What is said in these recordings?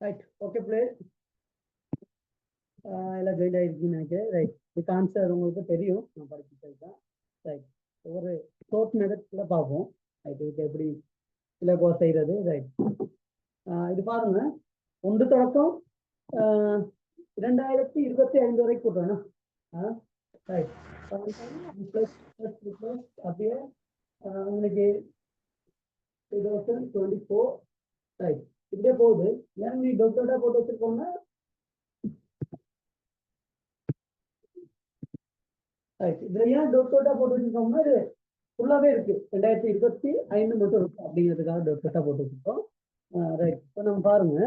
Right okay play எல்லாம் join ஆகிருக்குன்னு நினைக்கிறேன். Right இதுக்கு ஆன்சர் உங்களுக்கு தெரியும், நான் படிச்சுட்டு தான். ரைட் ஒரு ஷோர்ட் மெத்தட்ல பார்ப்போம். ரைட் இதுக்கு எப்படி சிலபோ செய்கிறது. ரைட் இது பாருங்க, ஒன்று தொடக்கம் 2025 வரைக்கும் கூட்டணும். ரைட் அப்படியே உங்களுக்கு 2024 ரைட் இப்படியே போகுது. ஏன் நீ டாக்டர்டா போட்டு வச்சிருக்கோங்க? ரைட் இதுல ஏன் டாக்டர்டா போட்டு வச்சிருக்கோம்னா இது ஃபுல்லாவே இருக்கு, 2025 மட்டும் இருக்கு அப்படிங்கிறதுக்காக டாக்டர்டா போட்டு வச்சிருக்கோம். ரைட் இப்போ நம்ம பாருங்க,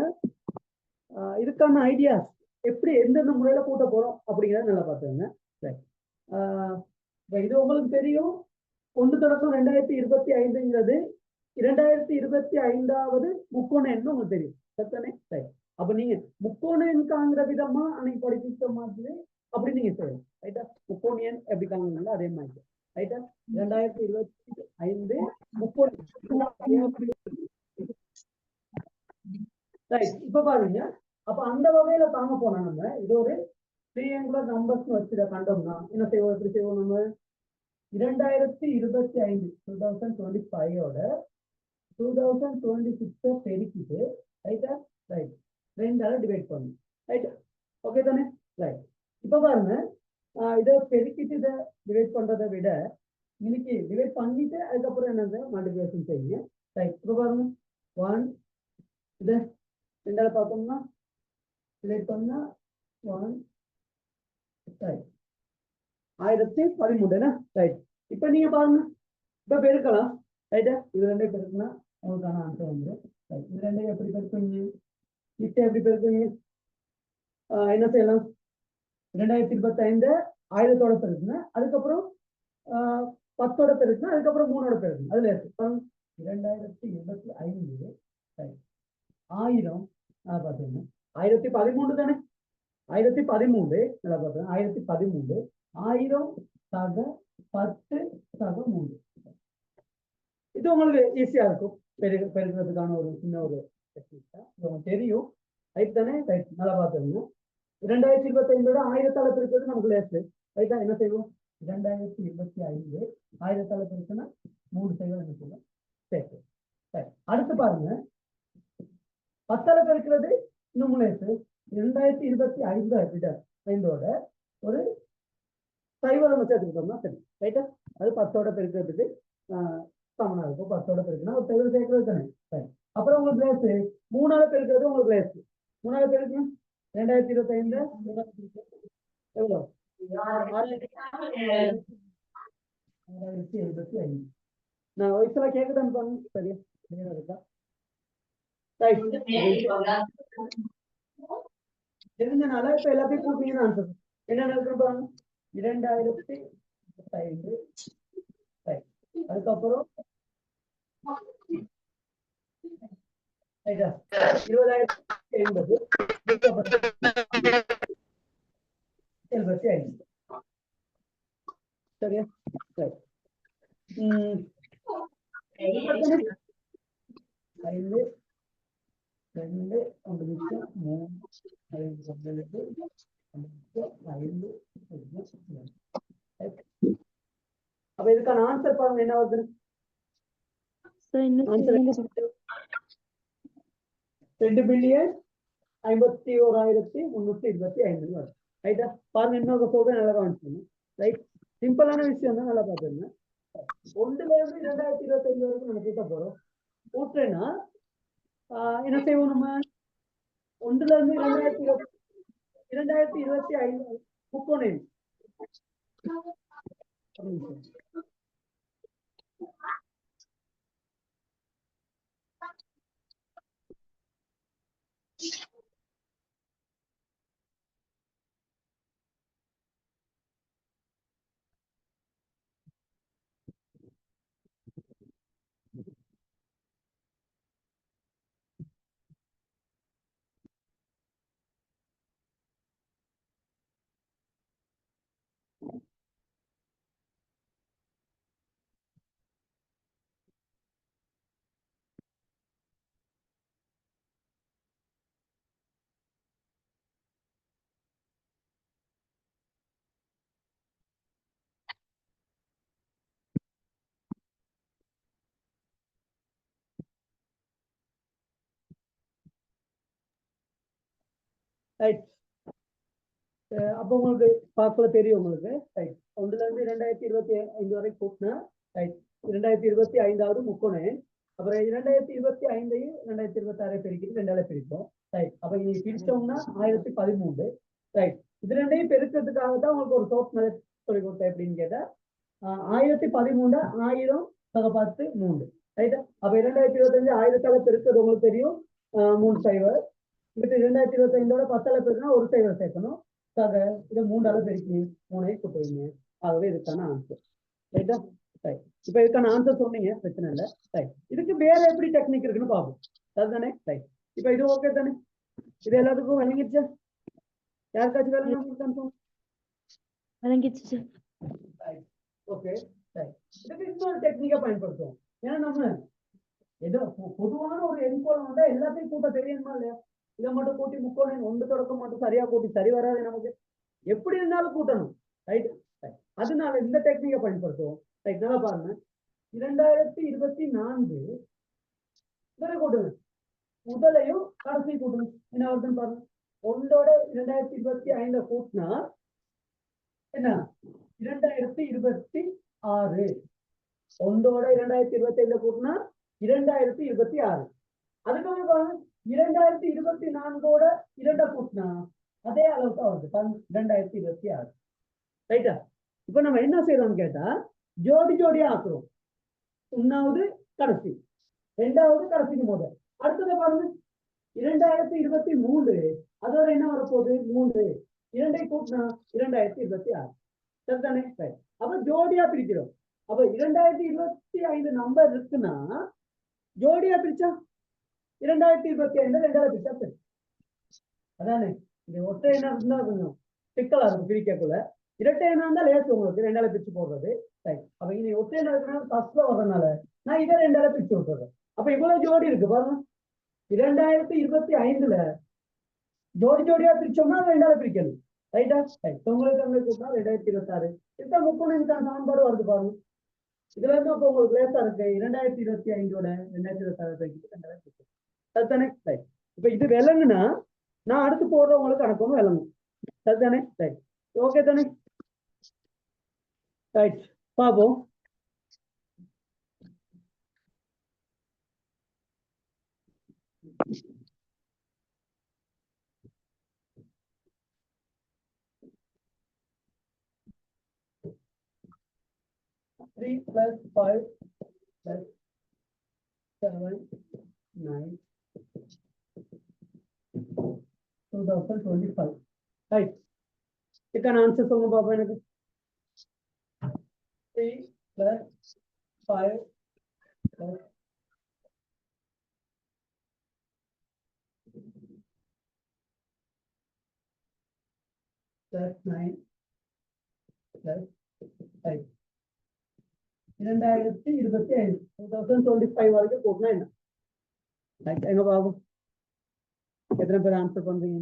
இதுக்கான ஐடியாஸ் எப்படி எந்தெந்த முறையில கூட்ட போறோம் அப்படிங்கிறத நல்லா பார்த்துங்க. ரைட் இது உங்களுக்கு தெரியும், ஒன்று தொடக்கம் 2025ங்கிறது 2025வது முக்கோண எண்ணு உங்களுக்கு தெரியும். சரிதானே? ரைட் அப்ப நீங்க முக்கோண எண் காங்கிற விதமா அன்னைக்கு படிப்பித்த மாதிரி அப்படி நீங்க செய்யணும். ரைட்டா? முக்கோண எண் எப்படி காணுங்களோ அதே மாதிரி. ரைட்டா? 2025 முக்கோண. ரைட் இப்ப பாருங்க, அப்ப அந்த வகையில தாங்க போனா நம்ம இது ஒரு ட்ரையாங்குலர் நம்பர்ஸ் வச்சுட கண்டோம்னா என்ன செய்வோம்? எப்படி செய்வோம்? நம்ம 2025 2025ஓட 2026 பெருக்கிட்டு ரைட்டா ரைட் 2ஆல டிவைட் பண்ணும். ரைட் ஓகே தானே? ரைட் இப்ப பாருங்க, இதை பெருக்கிட்டு இதை டிவைட் பண்றதை விட இன்னைக்கு டிவைட் பண்ணிட்டு அதுக்கப்புறம் என்னது மல்டிபிகேஷன் செய்யுங்க. ரைட் இப்ப பாருங்க, 1 இதை 2ஆல பார்த்தோம்னா டிவைட் பண்ணா 1 1013. ரைட் இப்ப நீங்க பாருங்க, இப்ப பெருக்கலாம். ரைட்டா? இது ரெண்டே பெருக்குனா உங்களுக்கான ஆன்சர் வந்து இது ரெண்டையும் எப்படி பெருக்குவீங்க? இட்ட எப்படி பெருக்குவீங்க? என்ன செய்யலாம்? 2025 1000ஓட பெருக்குங்க, அதுக்கப்புறம் 10ஓட பெருக்குங்க, அதுக்கப்புறம் 3ஓட பெருக்குங்க. அதுல 2025 1000 பாத்தீங்கன்னா 1013 தானே? 1013 நல்லா பாத்தீங்கன்னா 1013 1000 சக 10 சக 3. இது உங்களுக்கு ஈஸியா இருக்கும் பெருக்கிறதுக்கான ஒரு சின்ன ஒரு டெக்னிக் தான். இது உங்களுக்கு தெரியும். ரைட் தானே? ரைட் நல்லா பார்த்துருங்க. 2025 1000ஆல பெருக்கிறது நமக்கு லேசு. ரைட்டா? என்ன செய்வோம்? 2025 1000ஆல பெருக்குன்னா 3 செய்வோம். என்ன செய்வோம்? சரி சரி அடுத்து பாருங்க, 10ஆல பெருக்கிறது இன்னும் லேசு. 2025ஓட ஒரு சைவம் நம்ம சேர்த்துக்கிட்டோம்னா சரி. ரைட்டா? அது 10ஓட பெருக்கிறதுக்கு சமனா இருக்கும். 10ஓட பெருக்குன்னா ஒரு சைவம் சேர்க்கிறது தானே? சரி அப்புறம் உங்களுக்கு லேசு 3ஆல பெருக்கிறது உங்களுக்கு லேசு. 3ஆல பெருக்கணும் 2025 எவ்வளோ? 6075. நான் வயசுல கேட்குதான்னு பாருங்க. சரியா கிளியரா இருக்கா? தெரிஞ்சனால இப்ப எல்லாத்தையும் கூட்டிங்கன்னு ஆன்சர் என்ன நடக்குது பாருங்க. 2025 அதுக்கப்புறம் 20,080 75. சரியா? சரி 5 2 1 நிமிஷம் 3 5 5 அப்ப இதுக்கான ஆன்சர் பாருங்க என்ன வருது? 2,51,325 வரும். ரைட்டா? பாருங்க இன்னொரு சொல்றேன், நல்லா கவனிச்சுக்கணும். ரைட் சிம்பிளான விஷயம் தான், நல்லா பாத்துருங்க. 1ல இருந்து 2025 வரைக்கும் நம்ம கூட்ட போறோம். கூட்டுறேன்னா என்ன செய்வோம்? நம்ம 1ல இருந்து 2025 முக்கோணம் ரைட். அப்போ உங்களுக்கு பார்க்கல தெரியும் உங்களுக்கு. ரைட். ஒன்றுல இருந்து 2025 வரை கூட்டினா ரைட் 2025வது முக்கோணம். அப்புறம் 2025ஐயும் 2026 பெருக்கிட்டு 2ஆல பிரிப்போம். ரைட். அப்ப இனி பிரிச்சோம்னா 1013. ரைட். இது ரெண்டையும் பெருக்கிறதுக்காக தான் உங்களுக்கு ஒரு சோர்ஸ் மெத்தட் சொல்லி கொடுத்தேன். எப்படின்னு கேட்டா 1013 1000 10 3. ரைட்டா. அப்ப 2025 1000ஆல பெருக்கிறது உங்களுக்கு தெரியும் 3 சைவர். இப்ப 2025ஓட 10ஆல பெருக்கினா ஒரு சைவர் சேர்க்கணும். இதை 3ஆல பெருக்கி 3ஐ கூட்டுவீங்க. ஆகவே இதுக்கான ஆன்சர். ரைட்டா. ரைட். இப்ப இதுக்கான ஆன்சர் சொன்னீங்க, பிரச்சனை இல்லை. ரைட். இதுக்கு வேற எப்படி டெக்னிக் இருக்குன்னு பார்ப்போம். அதுதானே. ரைட். இப்ப இது ஓகே தானே? இது எல்லாத்துக்கும் விளங்கிடுச்சா? யாருக்காச்சும் விளங்க விளங்கிடுச்சு. ஓகே. இதுக்கு இன்னொரு டெக்னிக்கா பயன்படுத்துவோம். ஏன்னா நம்ம ஏதோ பொதுவான ஒரு எண்கோணம் வந்தா எல்லாத்தையும் கூட்ட தெரியணுமா இல்லையா? இதை மட்டும் கூட்டி முக்கோணம் ஒன்று தொடக்கம் மட்டும் சரியா கூட்டி சரி வராது நமக்கு. எப்படி இருந்தாலும் கூட்டணும். ரைட். அதனால இந்த டெக்னிக்கை பயன்படுத்துவோம். ரைட். நல்லா பாருங்க. 2024 இவரை கூட்டுங்க. முதலையும் கடைசி கூட்டணும். என்ன வருதுன்னு பாருங்க. ஒன்றோட 2025 கூட்டினா என்ன? 2026. ஒன்றோட 2025 கூட்டினா 2026. அதுக்கப்புறம் பாருங்க 2024ஓட 2 கூட்டினா அதே அளவுக்கு வருது 2026. ரைட்டா. இப்ப நம்ம என்ன செய்யறோம்னு கேட்டா ஜோடி ஜோடியா ஆக்குறோம். ஒன்னாவது கடைசி, ரெண்டாவது கடைசிக்கு முதல். அடுத்தது பாருங்க 2023 அதோட என்ன வரப்போகுது 3. 2ஐ கூட்டினா 2026. சரிதானே. அப்ப ஜோடியா பிரிக்கிறோம். அப்ப 2025 நம்பர் இருக்குன்னா ஜோடியா பிரிச்சா 2025 2ஆல பிரிச்சா சரி. அதானே. இது ஒற்றை எண்ணா இருந்தா கொஞ்சம் சிக்கலா இருக்கும் பிரிக்கக்குள்ள. இரட்டை எண்ணா இருந்தா லேசு உங்களுக்கு 2ஆல பிரிச்சு போடுறது. ரைட். அப்ப இனி ஒற்றை எண்ணா இருக்குன்னா ஃபர்ஸ்ட்ல வர்றதுனால நான் இதை 2ஆல பிரிச்சு விட்டுறேன். அப்ப இவ்வளவு ஜோடி இருக்கு பாருங்க. 2025ல ஜோடி ஜோடியா பிரிச்சோம்னா 2ஆல பிரிக்கணும். ரைட்டா. உங்களுக்கு கூட்டினா 2026. இதுதான் முக்கோணம் சமன்பாடு வருது பாருங்க. இதுல இருந்து அப்ப உங்களுக்கு லேசா இருக்கு. 2025ஓட 2026 அதுதானே. ரைட். இப்ப இது விளங்குனா நான் அடுத்து போடுறவங்களுக்கு அனுப்பணும் விளங்கும். சரிதானே. ரைட். ஓகே தானே. ரைட். பாப்போம். Three plus 5 plus 7 9 2025. ரைட். இதுக்கான ஆன்சர் சொல்லுங்க பாப்போம் எனக்கு. 3 plus 5 plus 9 plus 5. 2025 2025 வரைக்கும் கூட்டினா என்ன? ரைட். எங்க பாப்போம் எத்தனை பேர் ஆன்சர் பண்றீங்க?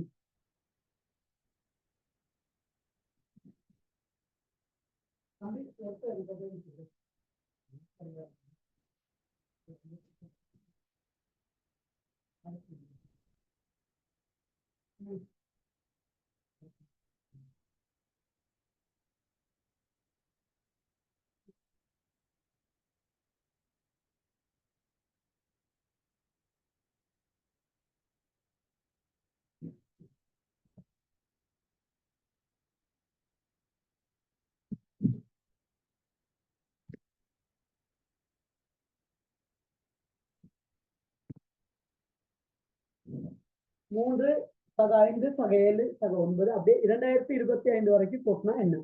மூன்று சக 5 சக 7 சக 9 அப்படியே 2025 வரைக்கும் கூட்டினா என்ன?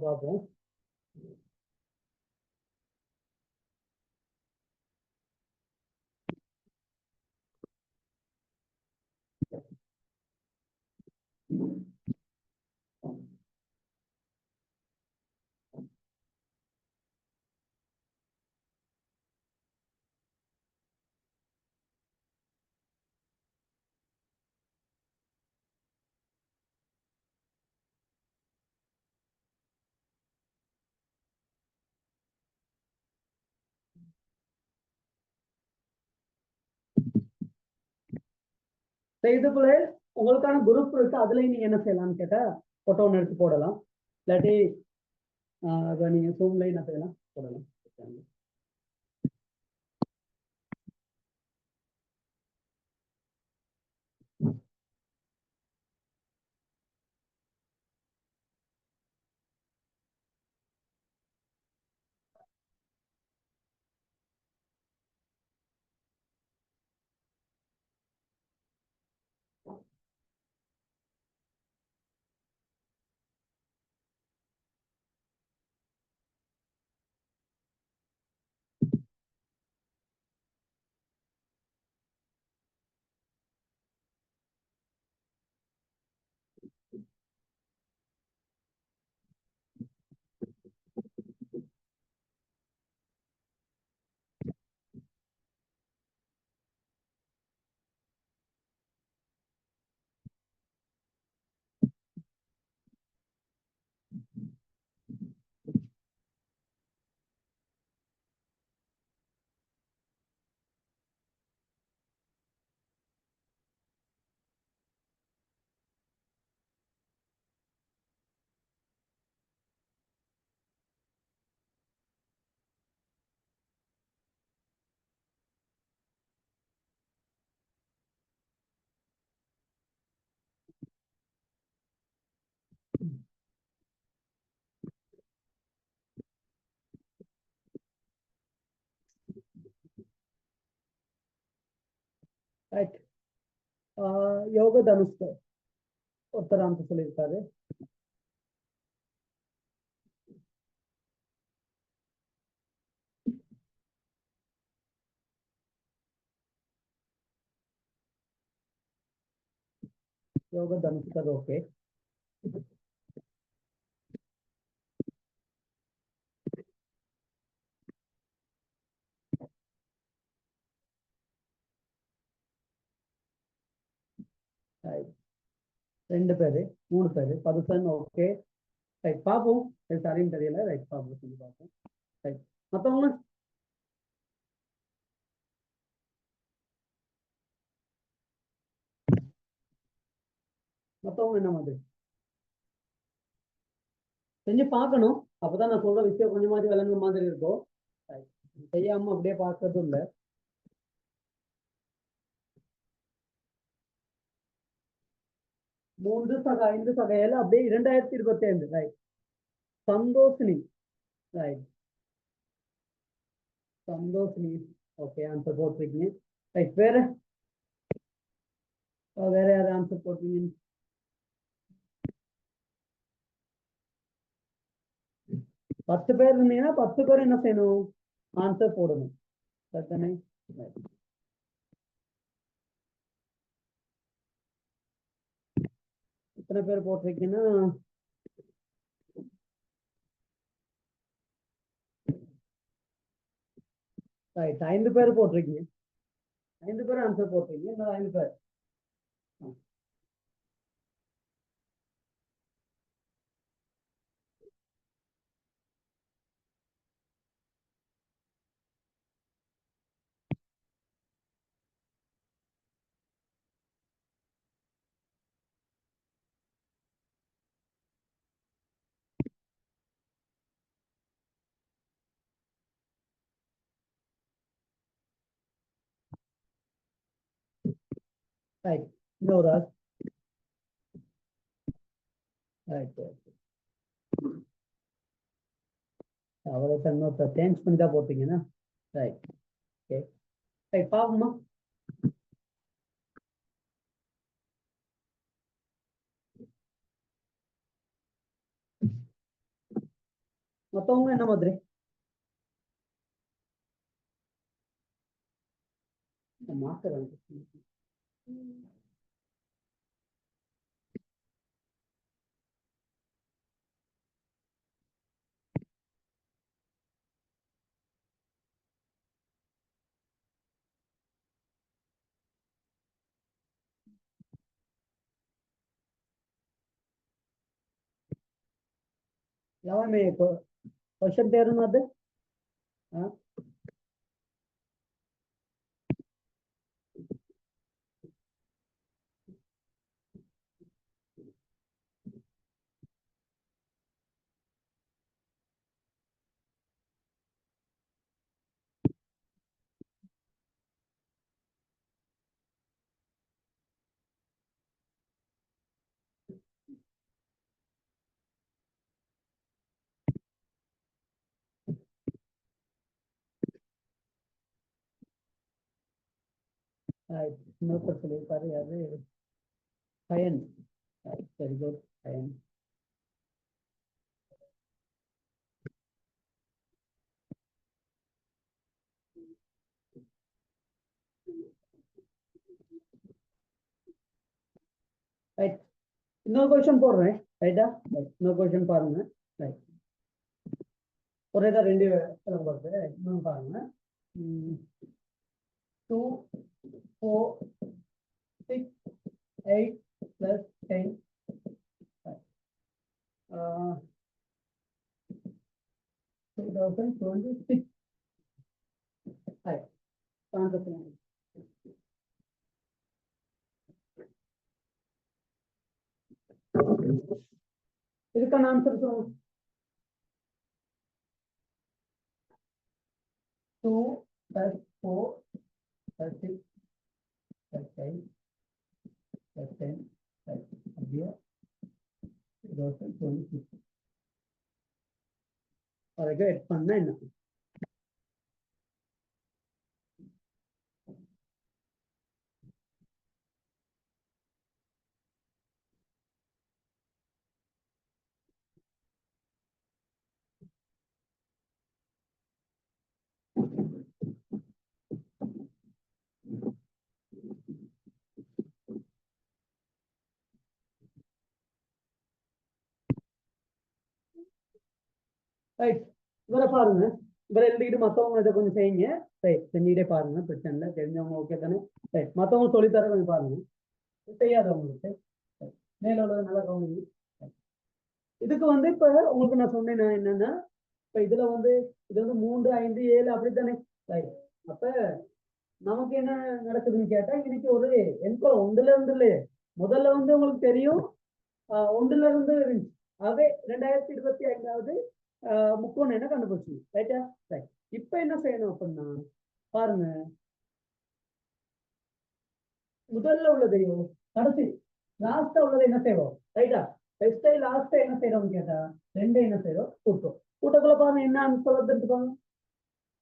பார்ப்போம். இது போல உங்களுக்கான குரூப் இருக்கு, அதுல நீங்க என்ன செய்யலாம்னு கேட்டா போட்டோ ஒன்று எடுத்து போடலாம். இல்லாட்டி அதை நீங்க சூம்ல என்ன செய்யலாம் போடலாம். ரைட். யோக தனுஷ் ஒருத்தர் ஆன்சர் சொல்லியிருக்காரு. யோக தனுஷ் அது ஓகே. ரெண்டு பேரு 3 பேரு பதுசன் ஓகே. ரைட் பார்ப்போம். சரின்னு தெரியல. ரைட் பார்ப்போம், சொல்லி பார்ப்போம். ரைட் மற்றவங்க மற்றவங்க என்ன மாதிரி செஞ்சு பார்க்கணும். அப்பதான் நான் சொல்ற விஷயம் கொஞ்சமாவது விளங்குற மாதிரி இருக்கும். செய்யாம அப்படியே பார்க்கறதும் இல்லை. மூன்று சக 5 சக 7 அப்படியே 2025. Right. Santhoshini. Right. Santhoshini okay, answer போட்டிருக்கீங்க. ரைட். வேற வேற யாரு ஆன்சர் போட்டிருக்கீங்க? பத்து பேர் இருந்தீங்கன்னா 10 பேர் என்ன செய்யணும்? ஆன்சர் போடணும். சரிதானே? எத்தனை பேர் போட்டிருக்கீங்கன்னா ரைட் 5 பேர் போட்டிருக்கீங்க. 5 பேர் ஆன்சர் போட்டிருக்கீங்க. இன்னும் 5 பேர். ரைட். இன்னொரு ஆள். ரைட். அவ்வளோ இன்னொருத்த சேஞ்ச் பண்ணி தான் போட்டீங்கன்னா ரைட். ஓகே. ரைட் பாப்போமா. மற்றவங்க என்ன மாதிரி மாத்துறாங்க? ಯಾವೇ ಕ್ವಶನ್ ತೇರು ಅದು இன்னொருத்தர் சொல்லியிருக்காரு யாரு பயன். வெரி குட் பயன். ரைட், இன்னொரு கொஸ்டின் போடுறேன். ரைட்டா, இன்னொரு கொஸ்டின் பாருங்க. ரைட், ஒரே தான் ரெண்டு வருது. இன்னொன்று பாருங்க. 2, 4, 6, 8 plus 10 2026. Right. இதுக்கான ஆன்சர் சொல்லுங்க. 2 plus 4 plus 6 plus 8 plus 10 அப்படியே 2026 வரைக்கும் எட் பண்ணா என்ன? ரைட், இவரை பாருங்க. இவரை எழுதிக்கிட்டு மற்றவங்க இதை கொஞ்சம் செய்யுங்க. ரைட், செஞ்சுக்கிட்டே பாருங்க, பிரச்சனை இல்லை. தெரிஞ்சவங்க ஓகே தானே? ரைட், மற்றவங்க சொல்லித்தர கொஞ்சம் பாருங்க. செய்யாதவங்களுக்கு மேல உள்ளது நல்லா கவனிங்க. இதுக்கு வந்து இப்ப உங்களுக்கு நான் சொன்னேன் என்னன்னா, இப்ப இதுல வந்து இது வந்து 3, 5, 7 அப்படித்தானே? ரைட், அப்ப நமக்கு என்ன நடக்குதுன்னு கேட்டா, இன்னைக்கு ஒரு எண்கோலம் ஒன்றுல இருந்து இல்லையே. முதல்ல வந்து உங்களுக்கு தெரியும் ஒன்றுல இருந்து இருந்துச்சு. ஆகவே 2025வது முக்கோணம் என்ன கண்டுபிடிச்சு. ரைட்டா? ரைட், இப்ப என்ன செய்யணும் அப்படின்னா பாருங்க, முதல்ல உள்ளதையும் கடைசி லாஸ்டா உள்ளதை என்ன செய்வோம். ரைட்டா? ஃபர்ஸ்ட் லாஸ்டா என்ன செய்யறோம்னு கேட்டா ரெண்டு என்ன செய்யறோம், கூட்டம். கூட்டக்குள்ள பாருங்க என்ன ஆன்சர் எடுத்துக்கோங்க.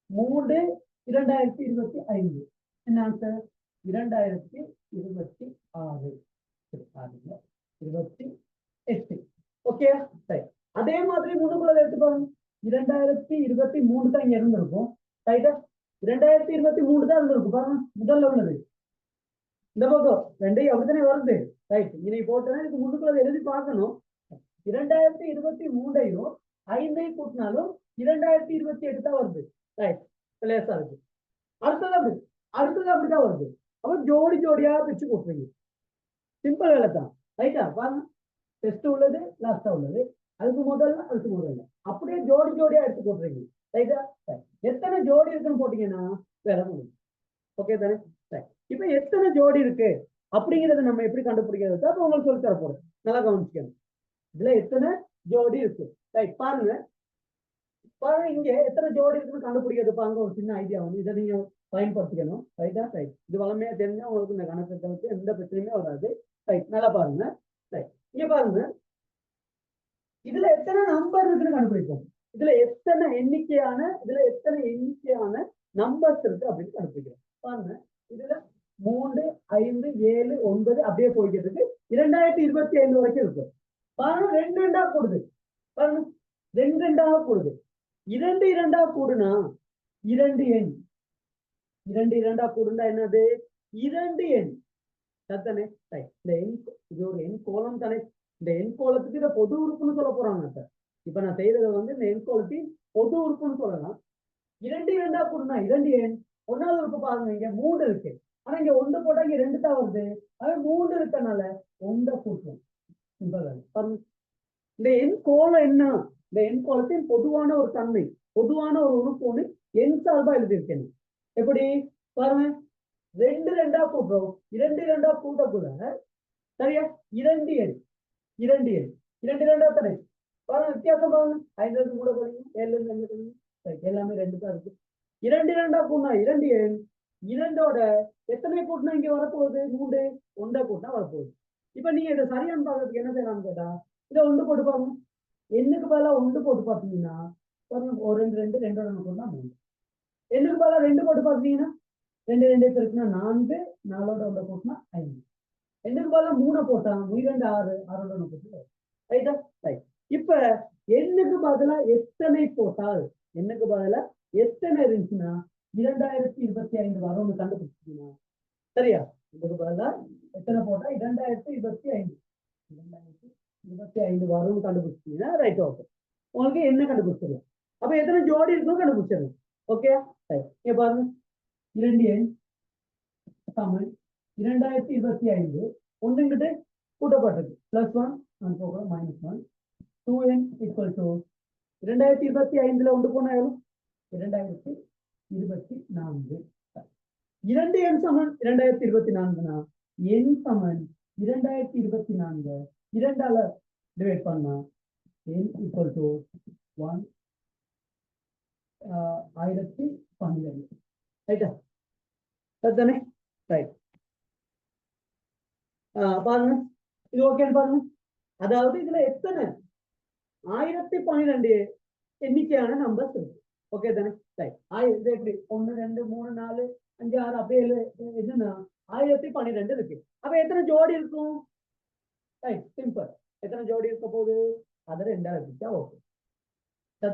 3 2025 என்ன ஆன்சர்? 2026 28. ஓகே, சரி. அதே மாதிரி முன்னுக்குள்ள எடுத்துக்கோங்க. 2023 தான் இங்க இருந்திருக்கும். ரைட்டா? 2023 தான் இருந்திருக்கும். பாருங்க முதல்ல உள்ளது இந்த பக்கம் ரெண்டையும் அப்படித்தானே வருது. ரைட், இதை போட்டோன்னா இதுக்கு முன்னுக்குள்ள எழுதி பார்க்கணும். 2023ஐயும் 5ஐயும் கூட்டினாலும் 2028 தான் வருது. ரைட், லேசா இருக்கு. அடுத்தது அப்படிதான் வருது. அப்ப ஜோடி ஜோடியா பிரிச்சு கூட்டுறீங்க. சிம்பிள் வேலை தான். ரைட்டா? பாருங்க, டெஸ்ட் உள்ளது லாஸ்டா உள்ளது, அதுக்கு முதல்ல அப்படியே ஜோடி ஜோடியா எடுத்து போட்டுறீங்க. ரைட்டா? எத்தனை ஜோடி இருக்குன்னு போட்டீங்கன்னா வேலை முடியும். ஓகே தானே? இப்ப எத்தனை ஜோடி இருக்கு அப்படிங்கறத நம்ம எப்படி கண்டுபிடிக்கிறது அப்ப உங்களுக்கு சொல்லி தர போறேன். நல்லா கவனிச்சுக்கணும். இதுல எத்தனை ஜோடி இருக்கு. ரைட், பாருங்க இங்க எத்தனை ஜோடி இருக்குன்னு கண்டுபிடிக்கிறது. பாருங்க, ஒரு சின்ன ஐடியா வந்து இதை நீங்க பயன்படுத்திக்கணும். ரைட்டா? ரைட், இது வளமையா தெரிஞ்சா உங்களுக்கு இந்த கணக்கு எந்த பிரச்சனையுமே வராது. ரைட், நல்லா பாருங்க. ரைட், இங்க பாருங்க, இதுல எத்தனை நம்பர் இருக்குன்னு கண்டுபிடிப்போம். இதுல எத்தனை எண்ணிக்கையான நம்பர்ஸ் இருக்கு அப்படின்னு கண்டுபிடிக்கிறோம். பாருங்க, இதுல 3, 5, 7, 9 அப்படியே போய்கிட்டு இருக்கு. 2025 வரைக்கும் இருக்கு. பாருங்க, 2 2 கூடுது. பாருங்க, 2 2 கூடுது. 2 2 கூடுனா 2 எண். 2 2 கூடுனா என்னது? 2 எண். சத்தனே? இந்த எண் இது ஒரு எண் கோலம் தானே. இந்த எண் கோலத்துக்கு இதை பொது உறுப்புன்னு சொல்ல போறாங்க சார். இப்ப நான் செய்யறது வந்து இந்த எண் கோலத்தின் பொது உறுப்புன்னு சொல்லலாம். 2 2 கூடுனா 2 எண். ஒன்னாவது உறுப்பு பாருங்க, இங்க 3 இருக்கு. ஆனா இங்க 1 போட்டா இங்க 2 தான் வருது. அது 3 இருக்கனால 1 கூட்டும். இந்த எண் கோலம் என்ன? இந்த எண் கோலத்தின் பொதுவான ஒரு தன்மை, பொதுவான ஒரு உறுப்பு எண் சார்பா எழுதியிருக்கேன். எப்படி பாருங்க, 2 2 கூட்டுறோம். 2 2 கூட்டக்குள்ள சரியா 2 எண். 2 எண் 2 2 தானே. பாருங்க, வித்தியாசம் பாருங்க. 5 கூட போறீங்க, 7 எல்லாமே 2 தான் இருக்கு. 2 2 கூட்டினா 2 எண். 2ஓட எத்தனை கூட்டினா இங்க வரப்போகுது? 3. 1 கூட்டினா வரப்போகுது. இப்ப நீங்க இதை சரியான பாக்கிறதுக்கு என்ன செய்யலாம்னு கேட்டா, இதை 1 போட்டு பாருங்க. எண்ணுக்கு பதிலா 1 போட்டு பார்த்தீங்கன்னா ஒரு 2 2 2 கூட்டினா 3. எண்ணுக்கு பதிலா 2 போட்டு பார்த்தீங்கன்னா ரெண்டு ரெண்டு பெருக்குனா 4, 4ஓட 1 கூட்டினா 5. ரெண்டுக்கு பதிலா 3 போட்டான், 2 6, 6ஓட 1 கூட்டி ரைட்டா. ரைட். இப்ப எண்ணுக்கு பதிலா எத்தனை போட்டால், எண்ணுக்கு பதிலா எத்தனை இருந்துச்சுன்னா 2025 வரும்னு கண்டுபிடிச்சிட்டீங்கன்னா சரியா. இதுக்கு பதிலா எத்தனை போட்டா 2025 2025 வரும்னு கண்டுபிடிச்சிட்டீங்கன்னா ரைட். ஓகே, உங்களுக்கு என்ன கண்டுபிடிச்சிடலாம். அப்ப எத்தனை ஜோடி இருக்கும் கண்டுபிடிச்சிடலாம். ஓகே, இங்க பாருங்க, 2 எண் சமன் 2025 ஒன்றுங்கிட்டு கூட்டப்பட்டிருக்கு +1 போக -1 2n ஈக்குவல் டு 2025 ஒன்று போனா எவ்வளவு 2024. 2 எண் சமன் 2024னா எண் சமன் 2024 2ஆல டிவைட் பண்ணா n ஈக்குவல் டு 1012. ரைட்டா, அதுதானே. ரைட். பாருங்க, இது ஓகேன்னு பாருங்க. அதாவது இதுல எத்தனை 1012 எண்ணிக்கையான நம்பர்ஸ் இருக்கு. ஓகே தானே. ரைட். இது எப்படி 1 2 3 4 5 6 அப்படியே எதுனா 1012 இருக்கு. அப்ப எத்தனை ஜோடி இருக்கும்? Right, simple. எத்தனை ஜோடி இருக்க போகுது? அதை 2ஆல பிரிச்சா ஓகே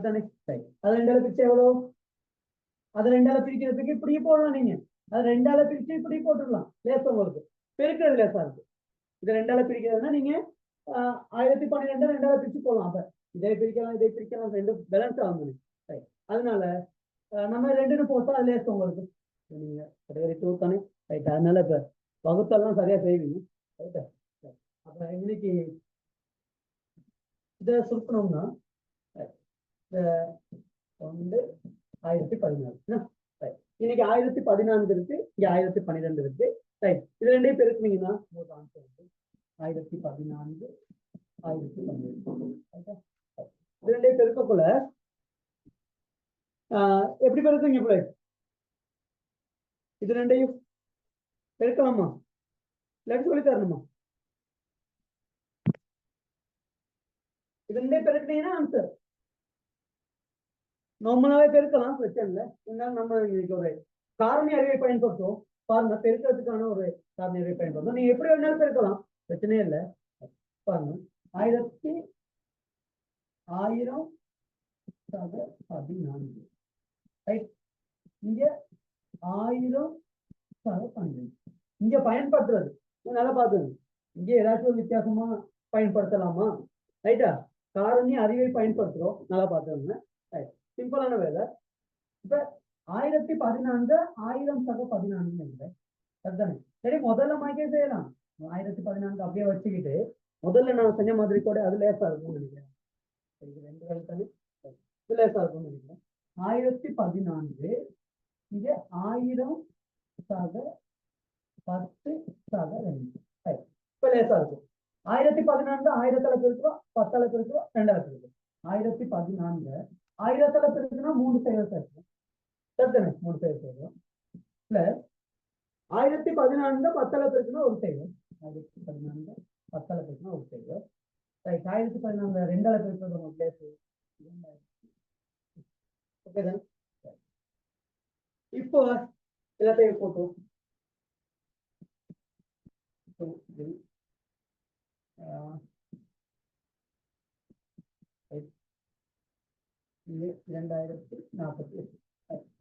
தானே. ரைட். அதை 2ஆல பிரிச்சா எவ்வளோ? அதை 2ஆல பிரிக்கிறதுக்கு இப்படியே போடலாம். நீங்க அதை 2ஆல பிரிச்சு இப்படி போட்டுடலாம். லேசா உங்களுக்கு பெருக்கிறது லேசா இருக்கு. இதை 2ஆல பிரிக்கிறதுனா நீங்க 1012 2ஆல பிரிச்சு போடலாம். அப்ப இதை பிரிக்கலாம், இதை பிரிக்கலாம், ரெண்டு பேலன்ஸ் ஆகும். அதனால நம்ம 2ன்னு போட்டா அது லேசா உங்களுக்கு நீங்க கேட்டகரி 2 தானே. ரைட். அதனால இப்ப வகுத்தெல்லாம் சரியா செய்வீங்க. ரைட்டா. அப்ப இன்னைக்கு இதை சுருக்கணும்னா 1014 இன்னைக்கு 1014 இருக்கு, இங்க 1012 இருக்கு. ரைட். இது ரெண்டையும் பெருக்குனீங்கன்னா 1014 1012. இது ரெண்டையும் பெருக்கக்குள்ள எப்படி பெருக்குங்க பிள்ளை? இது ரெண்டையும் பெருக்கலாமா? இல்லாட்டி சொல்லி தரணுமா? இது ரெண்டையும் பெருக்கினீங்கன்னா ஆன்சர் நார்மலாவே பெருக்கலாம், பிரச்சனை இல்லை. இருந்தாலும் நம்ம இன்னைக்கு ஒரு காரணி அறிவை பயன்படுத்துவோம். பாருங்க, பெருக்கிறதுக்கான ஒரு காரணி அறிவை பயன்படுத்தும். நீங்க எப்படி வேணாலும் பெருக்கலாம், பிரச்சனையே இல்லை. பாருங்க, 1014 ரைட். இங்க 1000 இங்க பயன்படுத்துறது நல்லா பாத்துங்க. இங்க ஏதாச்சும் ஒரு வித்தியாசமா பயன்படுத்தலாமா? ரைட்டா. காரணி அறிவை பயன்படுத்துறோம், நல்லா பாத்துக்கோங்க. சிம்பிளான வேலை. இப்ப 1014 1000 அதுதானே. சரி, முதல்ல மாதிரியே செய்யலாம். 1014 அப்படியே வச்சுக்கிட்டு முதல்ல நான் செஞ்ச மாதிரி கூட அது லேசா இருக்கும்னு நினைக்கிறேன். 2 தானே, இது லேசா இருக்கும்னு நினைக்கிறேன். 1014 இங்க 1000 10 இப்ப லேசா இருக்கும். 1014 1000ஆல பெருக்கிறோம், 10ஆல பெருக்கிறோம், 2ஆல பெருக்கிறோம். 1014 1000ஆல பெருக்குனா 3 செயல் சேர்க்கிறோம். 3 செயல் சேர்க்கிறோம். பிளஸ் 1014 10ஆல பெருக்குனா ஒரு செயல். 1014 10ஆல பெருக்குனா ஒரு செயல். ரைட். 1014 2ஆல பெருக்கிறது ஒரு பிளேஸ். ஓகே தான். இப்போ எல்லாத்தையும் போட்டோம். 2048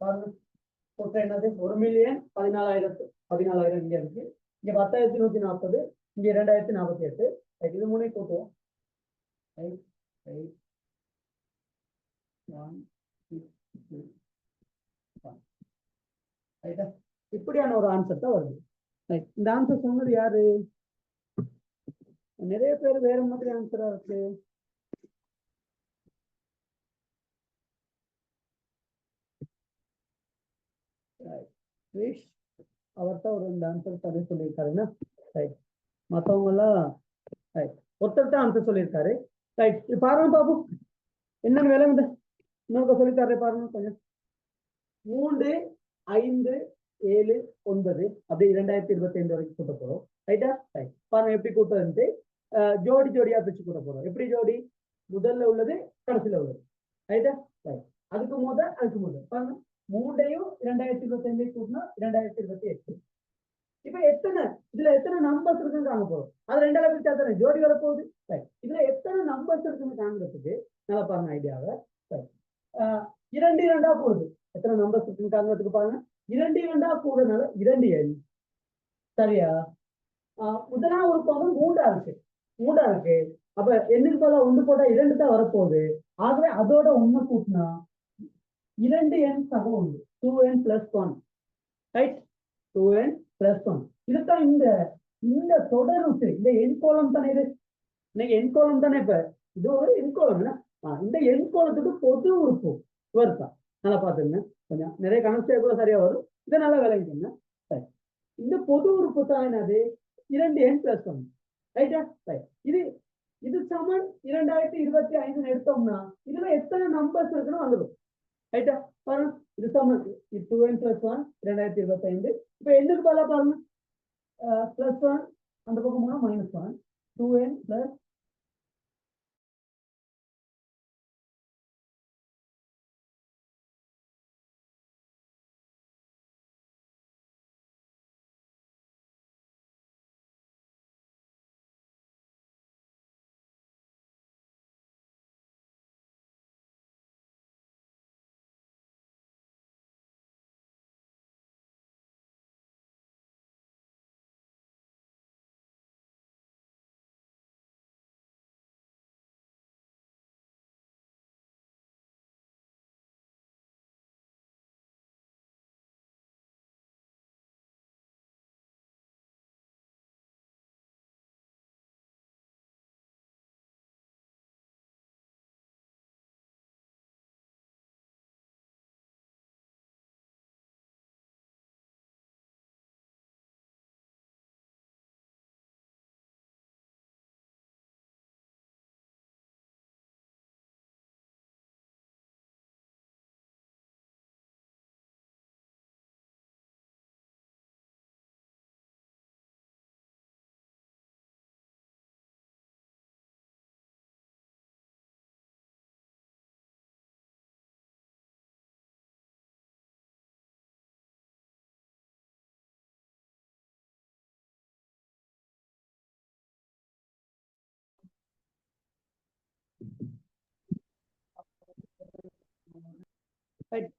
பாருங்க. என்னது 1,14,000 இங்க இருக்கு. இங்க 10,140, இங்க 2048. இது 3 போட்டோம். 5 இப்படியான ஒரு ஆன்சர் தான் வருது. இந்த ஆன்சர் சொன்னது யாரு? நிறைய பேர் வேற மாதிரி ஆன்சரா இருக்கு. அவர்தான் ஒரு இந்த ஆன்சர் பதிவு சொல்லியிருக்காருன்னா மற்றவங்க எல்லாம் ஒருத்தர் தான் ஆன்சர் சொல்லியிருக்காரு. ரைட். பாருங்க பாபு, என்னன்னு விளங்குது இன்னொரு சொல்லித்தாரு பாருங்க கொஞ்சம். 3 5 7 9 அப்படி 2025 வரைக்கும் கூட்ட போறோம். ரைட்டா. ரைட். பாருங்க எப்படி கூட்டுறது. ஜோடி ஜோடியா பிரிச்சு கூட்ட போறோம். எப்படி ஜோடி? முதல்ல உள்ளது கடைசியில உள்ளது. ரைட்டா. ரைட். அதுக்கு முதல் பாருங்க மூண்டையும் 2025 கூட்டினா 2028. இப்ப எத்தனை இதுல எத்தனை நம்பர்ஸ் இருக்குன்னு காண போறோம். அது ரெண்டாவது பிரிச்சா தானே ஜோடி வரப்போகுது. இதுல எத்தனை நம்பர்ஸ் இருக்குன்னு காண்கிறதுக்கு நல்லா பாருங்க ஐடியாவை. இரண்டு இரண்டா போகுது. எத்தனை நம்பர்ஸ் இருக்குன்னு காண்கிறதுக்கு பாருங்க. இரண்டு இரண்டா போடுறதுனால 2 எண். சரியா? முதலாம் உறுப்பு வந்து மூண்டா இருக்கு. அப்ப எண்ணுக்கு பதிலா 1 போட்டா 2 தான் வரப்போகுது. ஆகவே அதோட 1 கூட்டினா 2n சக 1, 2n plus 1, right? 2n plus 1. இதுதான் இந்த தொடர்பு. இந்த எண்கோளம் தானே இது. இன்னைக்கு எண்கோளம் தானே. இப்ப இது ஒரு எண்கோளம். இந்த எண்கோளத்துக்கு பொது உறுப்பு வருதா நல்லா பாத்துங்க. கொஞ்சம் நிறைய கணக்கு கூட சரியா வரும். இதை நல்லா விளங்கிக்கங்க. சரி, இந்த பொது உறுப்பு தான் என்னது? 2n plus 1, ரைட்டா? இது இது சமன் 2025 எடுத்தோம்னா இதுல எத்தனை நம்பர்ஸ் இருக்குன்னு வந்துடும். ரைட்டா? பாருங்க, இது சமன் 2n plus 1 2025. இப்ப எண்ணுக்கு பதிலா பாருங்க, பிளஸ் 1 அந்த பக்கம் போனா -1, 2n plus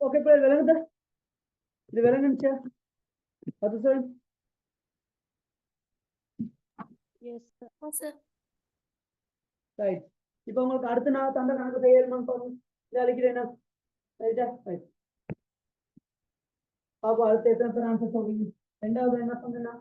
ஓகே. இப்ப விளங்குதா? இது விளங்குச்சா? அது சார். ரைட். இப்ப உங்களுக்கு அடுத்து நான் தந்த கணக்கு செய்யணும்னு பாருங்க. இதை அழிக்கிறேன்னா ரைட்டா? ரைட். அப்போ அடுத்து எத்தனை பேர் ஆன்சர் சொல்றீங்க? ரெண்டாவது என்ன பண்ணுன்னா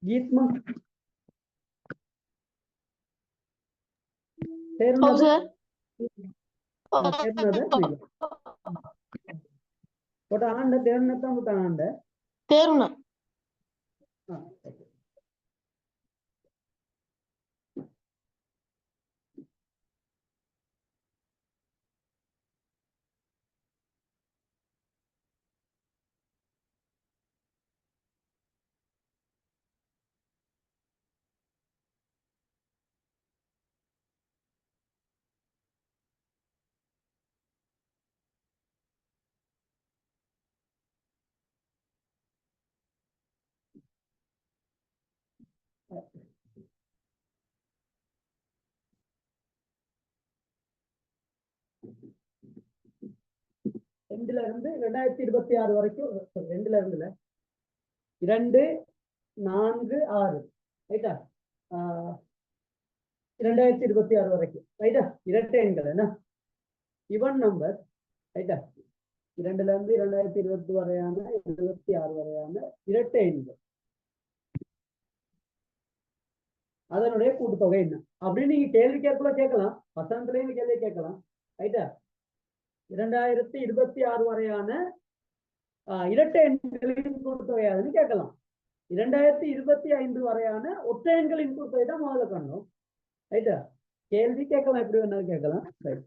கீத்மா தேர்னது போட்ட ஆண்ட தேர்னத்தான் போட்ட ஆண்ட தேர்வுண்ணா ரெண்டுல இருந்து 2026 வரைக்கும் ரெண்டுல இருந்துல 2 4 6 ரைட்டா 2026 வரைக்கும் ரைட்டா இரட்டை எண்கள் என்ன இவன் நம்பர் ரைட்டா 2ல இருந்து 2020 வரையான 26 வரையான இரட்டை எண்கள் அதனுடைய கூட்டுத்தொகை என்ன அப்படின்னு நீங்க கேள்வி கேட்கல கேட்கலாம் வசனத்திலேயும் கேள்வி கேட்கலாம் ரைட்டா 2026 வரையான இரட்டை எண்களின் கூட்டுத்தொகையாதுன்னு கேட்கலாம் 2025 வரையான ஒற்றை எண்களின் கூட்டுத்தொகை தான் முதல்ல காணும் ரைட்டா கேள்வி கேட்கலாம் எப்படி வேணாலும் கேட்கலாம் ரைட்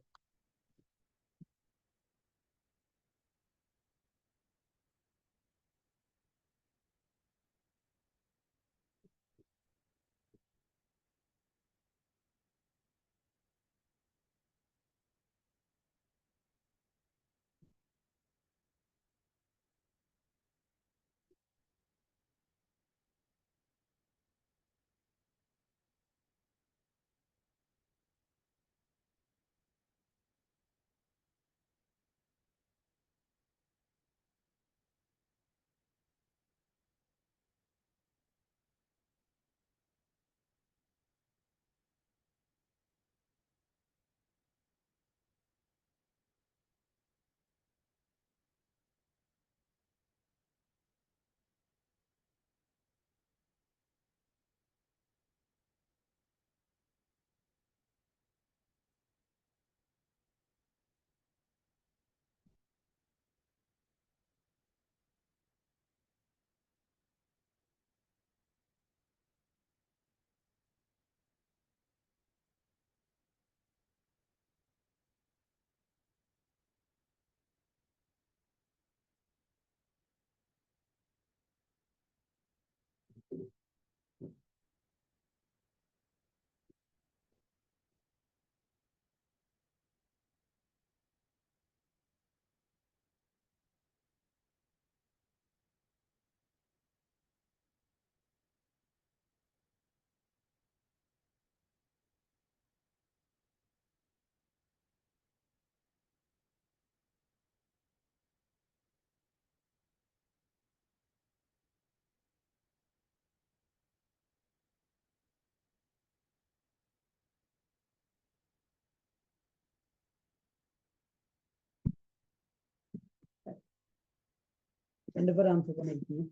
ரெண்டு பேரும் ஆன்சர் பண்ணிருக்கீங்க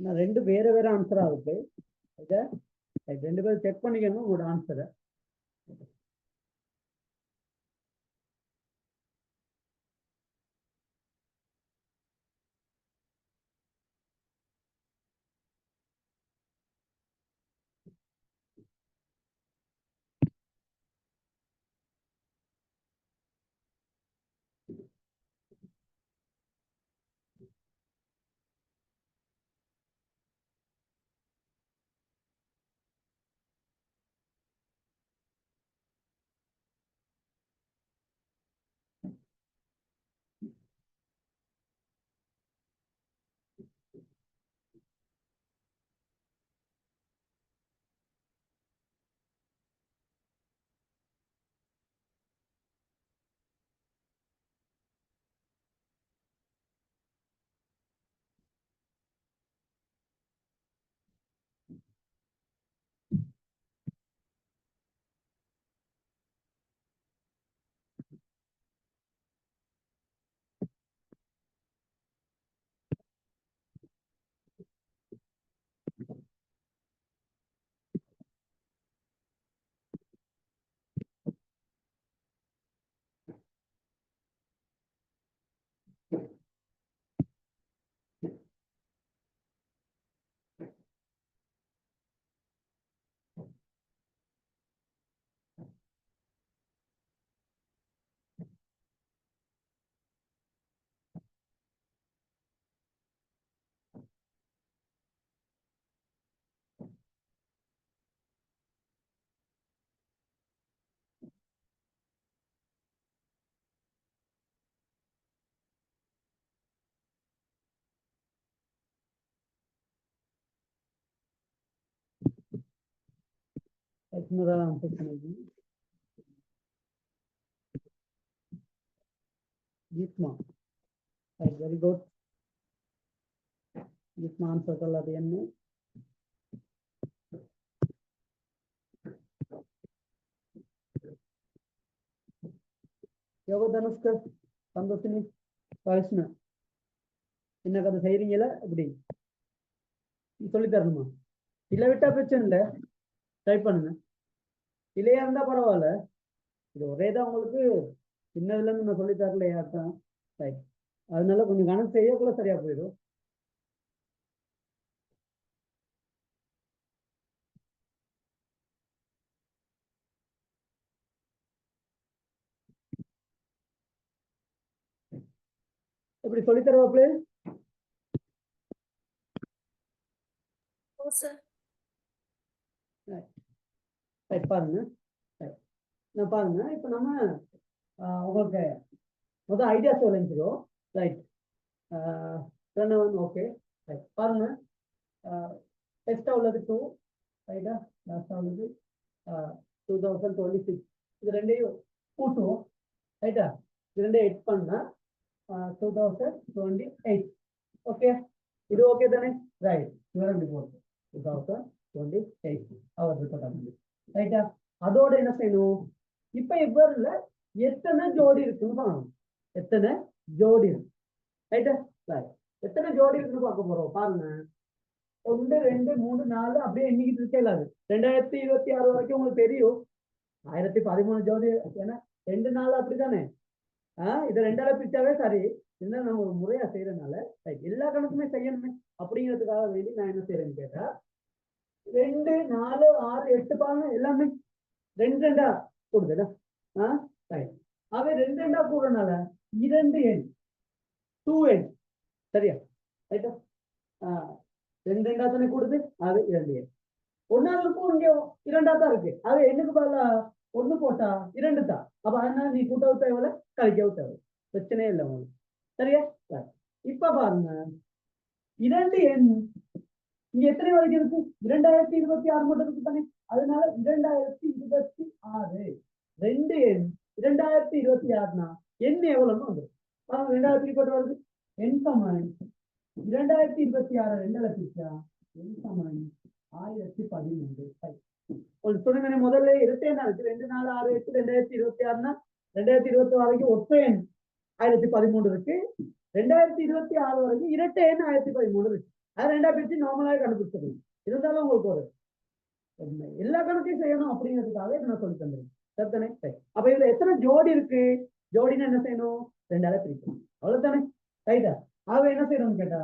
நான் ரெண்டு வேற வேற ஆன்சரா இருக்கு ரைட்டா ரெண்டு பேரும் செக் பண்ணிக்கணும் உங்களோட ஆன்சரை இன்னொரு ஆன்சர் பண்ணுங்க. Keethma. Very good. Keethma answer சொல்லாது என்ன? யோக தனுஷ்கர், சந்தோஷினி, வைஷ்ணு, என்ன கதை செய்றீங்களா? எப்படி சொல்லி தரணுமா? இல்லை விட்டா பிரச்சனை இல்லை, ட்ரை பண்ணுங்க. இல்லையா இருந்தா பரவாயில்ல, இது ஒரே தான் உங்களுக்கு சின்னதுல இருந்து நான் சொல்லி தரலையா தான். ரைட், அதனால கொஞ்சம் கணக்கு செய்யக்குள்ள சரியா போயிடும். எப்படி சொல்லி தருவாப்ல? பாருங்க, நான் பாருங்க. இப்ப நம்ம உங்களுக்கு முதல் ஐடியா சொல்லிக்கிறோம். Right, okay. ரைட், பாருங்க. டெஸ்டா உள்ளது 2, ரைட்டா? லாஸ்டா உள்ளது 2026. இது ரெண்டையும் கூட்டுவோம், ரைட்டா? இது ரெண்டையும் எட் பண்ணா 2028. ஓகே, இது ஓகே தானே? ரைட், விவரம் ரிப்போர்ட் 2028 அவர் ரிப்போர்ட், ரைட்டா? அதோட என்ன செய்யணும்? இப்ப இவர்ல எத்தனை ஜோடி இருக்குன்னு பாருங்க. எத்தனை ஜோடி இருக்கு, ரைட்டா? எத்தனை ஜோடி இருக்குன்னு பார்க்க போறோம். பாருங்க, 1 2 3 4 அப்படியே எண்ணிக்கிட்டு இருக்கே இல்லாது. 2026 வரைக்கும் உங்களுக்கு தெரியும் 1013 ஜோடி. ஏன்னா 2 நாள் அப்படித்தானே. இதை 2ஆல பிரிச்சாவே சரி. இருந்தாலும் நம்ம ஒரு முறையா செய்யறதுனால எல்லா கணக்குமே செய்யணுமே அப்படிங்கிறதுக்காக வேண்டி நான் என்ன செய்யறேன்னு கேட்டா 2 4 6 8 பாருங்க, எல்லாமே 2 2 கூடுதல. அவை 2 2 கூடுறதுனால 2 எண், 2 எண், சரியா? ரைட்டா? 2 2 தானே கூடுது, அது 2 எண். 1 இருக்கும், இங்க 2 தான் இருக்கு. அது எண்ணுக்கு பதிலா 1 போட்டா 2 தான். அப்ப அதனால நீ கூட்டவும் தேவையில்ல, கழிக்கவும் தேவையில்லை, பிரச்சனையே இல்லை உங்களுக்கு. சரியா? இப்ப பாருங்க, 2 எண் இங்க எத்தனை வரைக்கும் இருக்கு? 2026 மட்டும் இருக்கு தானே. அதனால 2026 2 எண் 2026னா எண் எவ்வளவுன்னு வந்துடும். 2000 வருது. எண் சமன் 2026 2 லட்சம் எண் சமன் 1013. ஒரு சொன்ன முதல்ல இரட்டை எண் இருக்கு. 2 4 6 8 2026னா 2026 வரைக்கும் ஒற்றை எண் 1013 இருக்கு. 2026 வரைக்கும் இரட்டை எண் 1013 இருக்கு. அது 2ஆ பிரிச்சு நார்மலாவே கண்டுபிடிச்சிருக்கீங்க. இருந்தாலும் உங்களுக்கு ஒரு எல்லா கணக்கையும் செய்யணும் அப்படிங்கிறதுக்காக நான் சொல்லி தந்துருக்கேன். சரிதானே? அப்ப இதுல எத்தனை ஜோடி இருக்கு? ஜோடின்னு என்ன செய்யணும்? 2ஆல பிரிக்கணும், அவ்வளவுதானே? ரைட்டா? அவ என்ன செய்யணும்னு கேட்டா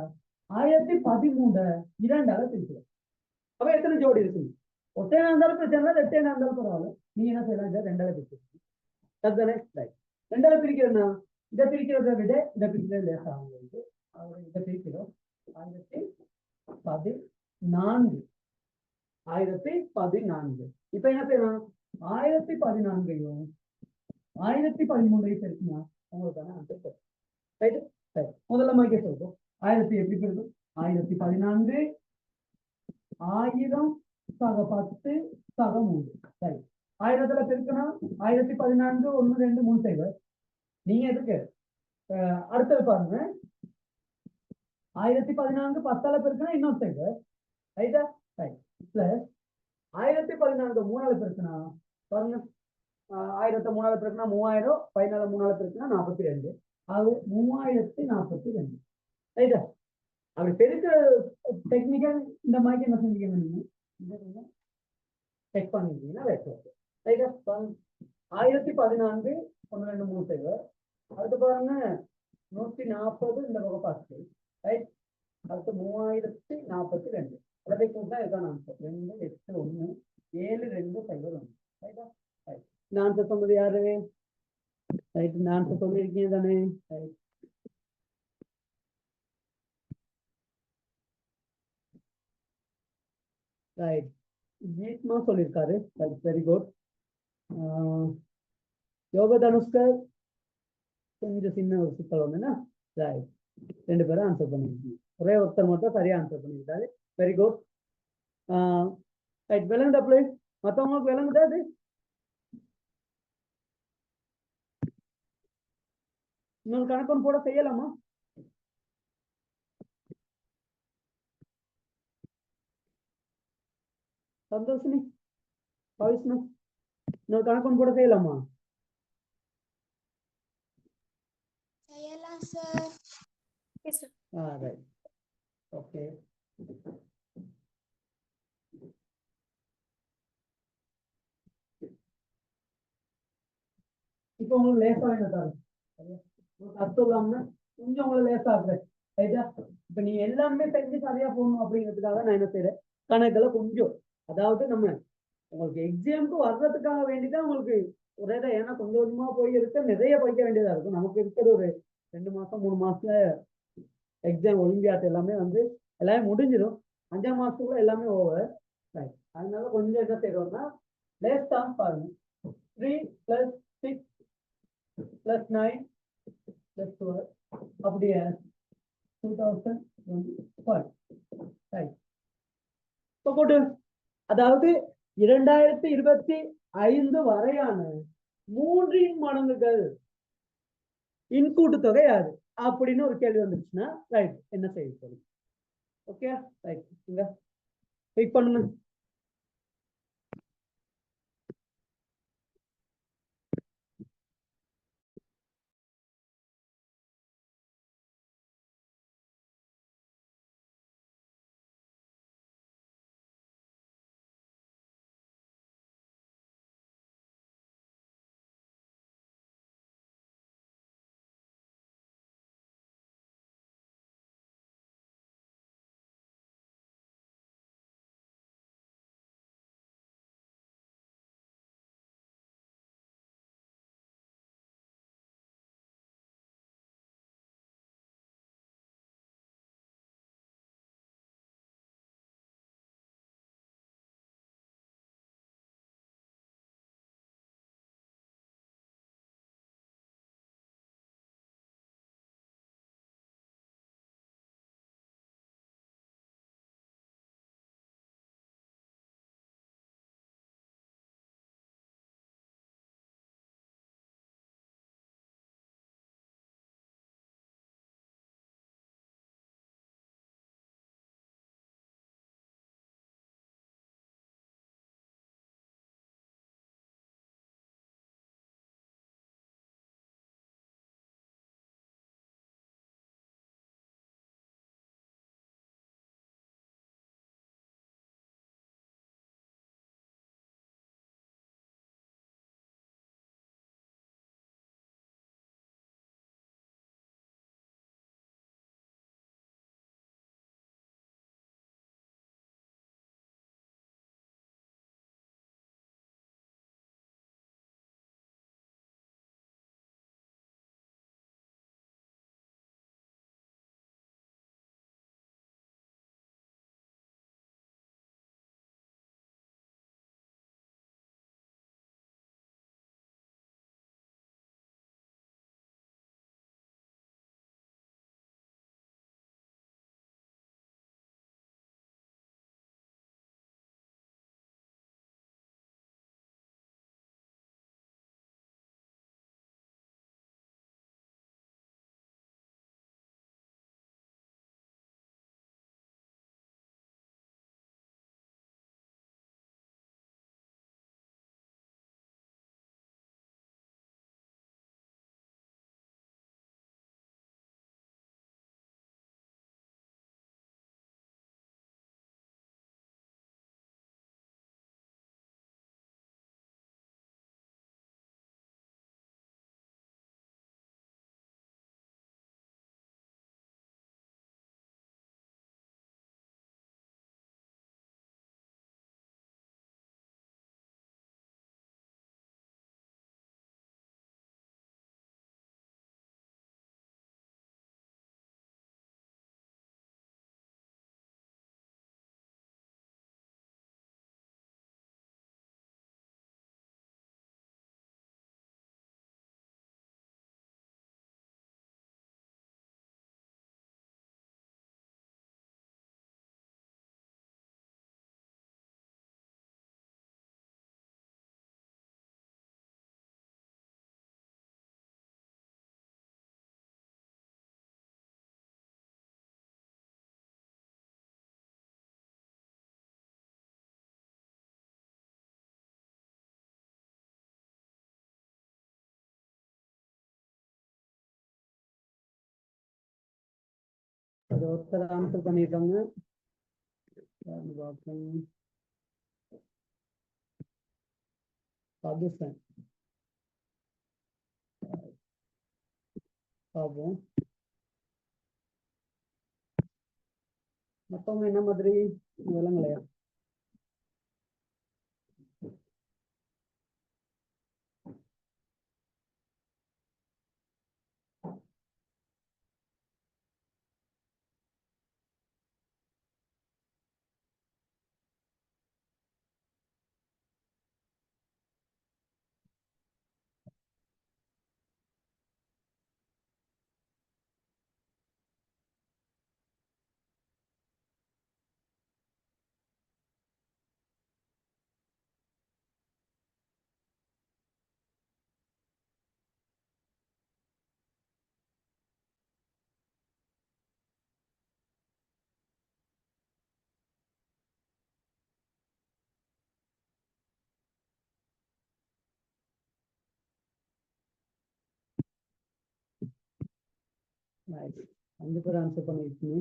1013 2ஆல பிரிக்கணும். அப்ப எத்தனை ஜோடி இருக்கு? ஒற்றையா இருந்தாலும் பிரச்சனை இல்லை, ரெட்டையா இருந்தாலும் பரவாயில்ல. நீங்க என்ன செய்யலாம்? 2ஆல பிரிக்கணும். சரிதானே? ரைட். 2ஆல பிரிக்கிறதுனா இதை பிரிக்கிறத விட இதை பிரிக்கிறது லேஸ் ஆகும். இதை பிரிக்கிறோம் 1014. 1014. இப்ப என்ன செய்யலாம்? 1014ஐயும் 1013ஐயும் பெருக்கினா உங்களுக்கான ஆன்சர். ரைட்? சரி, முதல்ல மாதிரி சொல்றோம். 1000 எப்படி பெருக்கும்? 1014 1000 சக 10 சக 3. சரி, 1000ல பெருக்கணும். 1014 1 2 3 செய்வர். நீங்க எதுக்கு அடுத்தது பாருங்க, 1014 10ஆல பெருக்கணும், இன்னொரு செய்வர். ரைட்டா? ரைட். பிளஸ் 1014 3ஆல பெருக்கனா பாருங்க, 1000 3ஆல பெருக்கனா 3000, 14 3ஆல பெருக்கனா 42. அது 3042. ரைட்டா? அப்படி பெருக்கிற டெக்னிக்கா இந்த மாதிரி என்ன செஞ்சீங்க, நீங்க செக் பண்ணிருக்கீங்கன்னா ரைட்டா? 1014 1 2 3 செய்வர். அடுத்து பாருங்க 140 இந்த பக்கம் 10. ரைட்? அடுத்து 3042. அதை கூட்டா இதுதான் ஆன்சர். 2 8 1 7 2 0 1. ரைட்டா? ரைட். இந்த ஆன்சர் சொன்னது யாரு? ரைட், இந்த ஆன்சர் சொல்லியிருக்கீங்க தானே? ரைட். ரைட், கீத்மா சொல்லியிருக்காரு. Right, very good. யோக தனுஷ்கர் கொஞ்சம் சின்ன ஒரு சிக்கல் ஒண்ணுன்னா. ரைட், 2 பேரும் ஆன்சர் பண்ணிருக்கீங்க. ஒரே ஒருத்தர் மட்டும் சரியா ஆன்சர் பண்ணியிருக்காரு. Very good. ரைட், விளங்குதா பிளேஸ்? மத்தவங்களுக்கு விளங்குதா அது? இன்னொரு கணக்கு போட செய்யலாமா? சந்தோஷினி, பவிஷ்ணு, இன்னொரு கணக்கு போட செய்யலாமா? செய்யலாம் sir. Yes, sir. Right. Okay. இப்போ உங்களுக்கு லேசா என்ன தரும்? கஷ்டம் இல்லாம கொஞ்சம் உங்களுக்கு லேசா ஆகுது. ரைட்டா? இப்ப நீ எல்லாமே செஞ்சு சரியா போகணும் அப்படிங்கிறதுக்காக நான் என்ன செய்யறேன், கணக்குல கொஞ்சம், அதாவது நம்ம உங்களுக்கு எக்ஸாமுக்கு வர்றதுக்காக வேண்டிதான் உங்களுக்கு ஒரே தான். ஏன்னா கொஞ்சம் கொஞ்சமா போய் இருக்க நிறைய படிக்க வேண்டியதா இருக்கும். நமக்கு இருக்கிறது ஒரு 2 மாசம் 3 மாசத்துல எக்ஸாம் ஒலிம்பியாட் எல்லாமே எல்லாமே முடிஞ்சிடும். 5ஆம் மாசத்துக்குள்ள எல்லாமே ஓவர். அதனால கொஞ்சம் என்ன செய்யறோம்னா லேஸ் தான் பாருங்க. 3 + 6 + 9 + 12 அப்படியே 2025. இப்போ போட்டு, அதாவது 2025 வரையான 3 மடங்குகள் இன்கூட்டு தொகை யாரு அப்படின்னு ஒரு கேள்வி வந்துருச்சுன்னா ரைட் என்ன செய்ய போறீங்க? ஓகே ரைட், இங்க வெயிட் பண்ணுங்க. ஒருத்தர் ஆன்சர் பண்ணிருக்காங்க. பார்ப்போம். பாபுசன் பார்ப்போம். மத்தவங்க என்ன மாதிரி விலங்கலையா? Nice. 5 பேர் ஆன்சர் பண்ணிருக்கீங்க.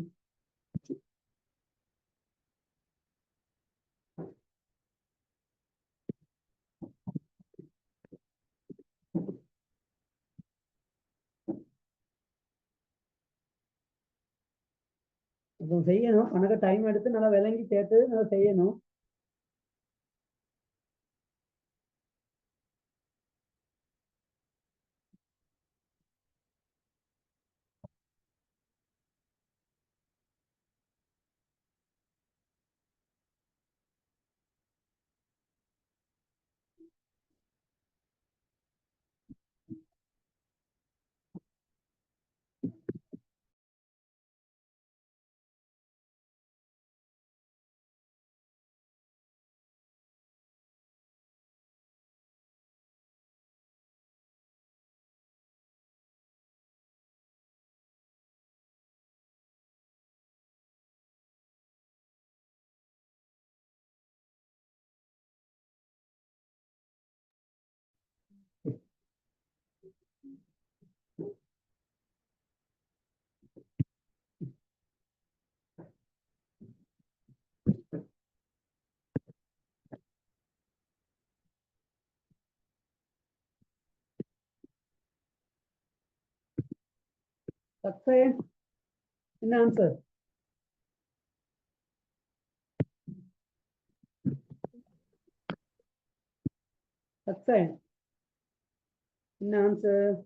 அப்போ செய்யணும். கணக்கு டைம் எடுத்து நல்லா விளங்கி கேட்டு நல்லா செய்யணும். சக்சேன் என்ன ஆன்சர்? சக்சேன் என்ன ஆன்சர்?